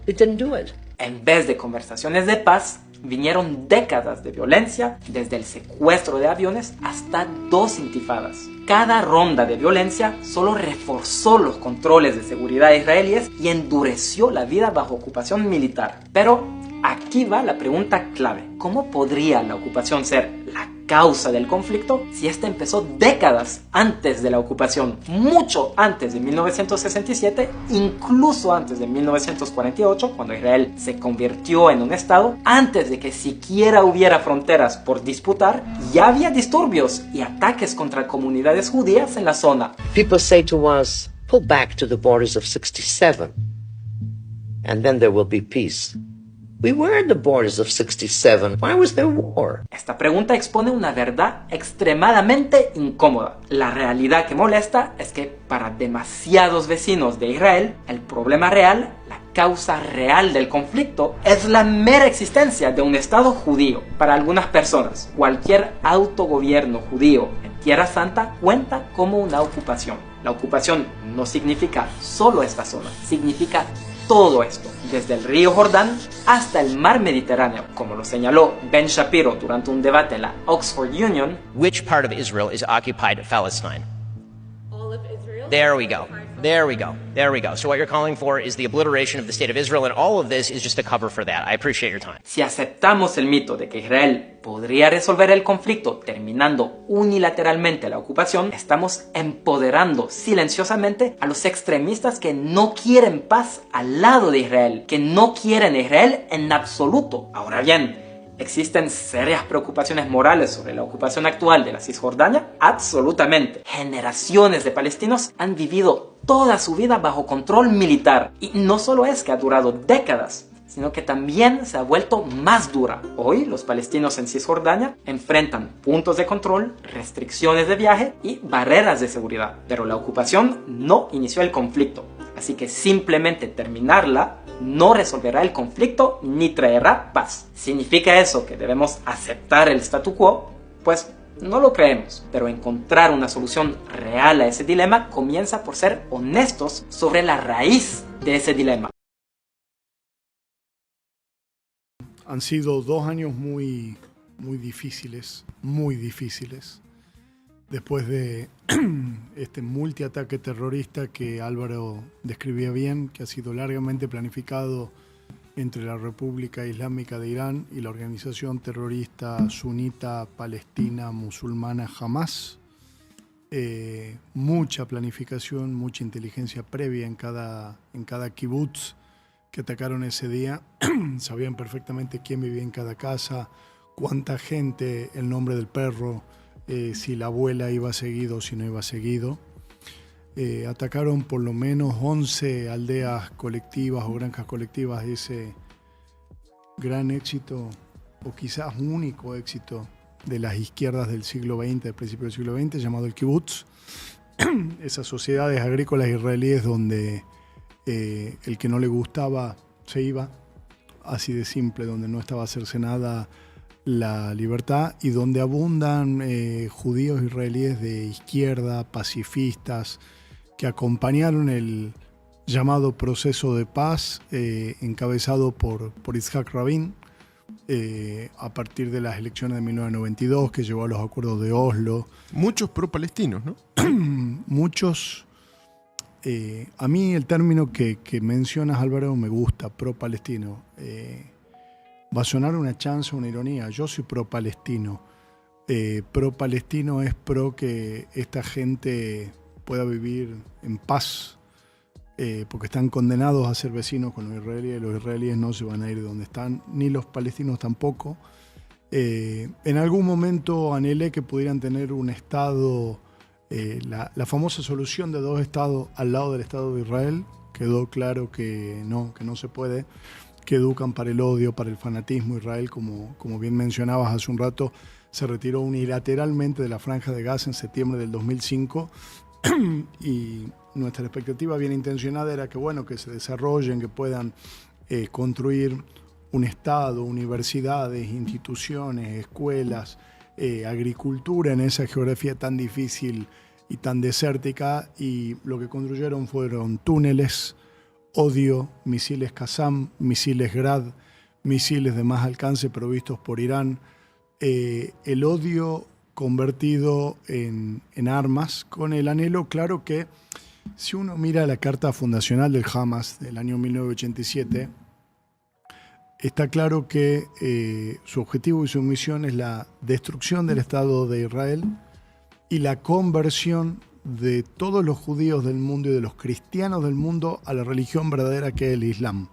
They didn't do it. En vez de conversaciones de paz, vinieron décadas de violencia, desde el secuestro de aviones hasta 2 intifadas. Cada ronda de violencia solo reforzó los controles de seguridad israelíes y endureció la vida bajo ocupación militar. Pero aquí va la pregunta clave. ¿Cómo podría la ocupación ser la causa del conflicto si este empezó décadas antes de la ocupación? Mucho antes de 1967, incluso antes de 1948, cuando Israel se convirtió en un estado. Antes de que siquiera hubiera fronteras por disputar, ya había disturbios y ataques contra comunidades judías en la zona. People say to us, pull back to the borders of 67 and then there will be peace. We were at the borders of 67. Why was there war? Esta pregunta expone una verdad extremadamente incómoda. La realidad que molesta es que para demasiados vecinos de Israel, el problema real, la causa real del conflicto, es la mera existencia de un Estado judío. Para algunas personas, cualquier autogobierno judío en Tierra Santa cuenta como una ocupación. La ocupación no significa solo esta zona, significa todo esto, desde el río Jordán hasta el mar Mediterráneo, como lo señaló Ben Shapiro durante un debate en la Oxford Union. Which part of Israel is occupied Palestine? All of Israel. There we go. There we go. There we go. So what you're calling for is the obliteration of the state of Israel, and all of this is just a cover for that. I appreciate your time. Si aceptamos el mito de que Israel podría resolver el conflicto terminando unilateralmente la ocupación, estamos empoderando silenciosamente a los extremistas que no quieren paz al lado de Israel, que no quieren Israel en absoluto. Ahora bien, ¿existen serias preocupaciones morales sobre la ocupación actual de la Cisjordania? Absolutamente. Generaciones de palestinos han vivido toda su vida bajo control militar. Y no solo es que ha durado décadas, sino que también se ha vuelto más dura. Hoy los palestinos en Cisjordania enfrentan puntos de control, restricciones de viaje y barreras de seguridad. Pero la ocupación no inició el conflicto. Así que simplemente terminarla no resolverá el conflicto ni traerá paz. ¿Significa eso que debemos aceptar el statu quo? Pues no lo creemos, pero encontrar una solución real a ese dilema comienza por ser honestos sobre la raíz de ese dilema. Han sido 2 años muy difíciles, después de este multiataque terrorista que Álvaro describía bien, que ha sido largamente planificado entre la República Islámica de Irán y la organización terrorista sunita palestina musulmana Hamas. Mucha planificación, mucha inteligencia previa en cada kibutz que atacaron ese día. Sabían perfectamente quién vivía en cada casa, cuánta gente, el nombre del perro, si la abuela iba seguido o si no iba seguido. Atacaron por lo menos 11 aldeas colectivas o granjas colectivas de ese gran éxito, o quizás único éxito, de las izquierdas del siglo XX, del principio del siglo XX, llamado el kibutz. Esas sociedades agrícolas israelíes donde el que no le gustaba se iba, así de simple, donde no estaba cercenada la libertad y donde abundan judíos israelíes de izquierda, pacifistas, que acompañaron el llamado proceso de paz encabezado por Yitzhak Rabin a partir de las elecciones de 1992, que llevó a los acuerdos de Oslo. Muchos pro-palestinos, ¿no? Muchos. A mí el término que mencionas, Álvaro, me gusta, pro-palestino. Va a sonar una chanza, una ironía. Yo soy pro-palestino. Pro-palestino es pro que esta gente pueda vivir en paz, porque están condenados a ser vecinos con los israelíes. Los israelíes no se van a ir de donde están, ni los palestinos tampoco. En algún momento anhelé que pudieran tener un Estado, la famosa solución de 2 estados al lado del Estado de Israel. Quedó claro que no se puede, que educan para el odio, para el fanatismo. Israel, como bien mencionabas hace un rato, se retiró unilateralmente de la Franja de Gaza en septiembre del 2005 y nuestra expectativa bien intencionada era que se desarrollen, que puedan construir un Estado, universidades, instituciones, escuelas, agricultura en esa geografía tan difícil y tan desértica, y lo que construyeron fueron túneles, odio, misiles Qassam, misiles Grad, misiles de más alcance provistos por Irán, el odio convertido en armas, con el anhelo claro que, si uno mira la carta fundacional del Hamas del año 1987, está claro que su objetivo y su misión es la destrucción del Estado de Israel y la conversión de todos los judíos del mundo y de los cristianos del mundo a la religión verdadera que es el Islam.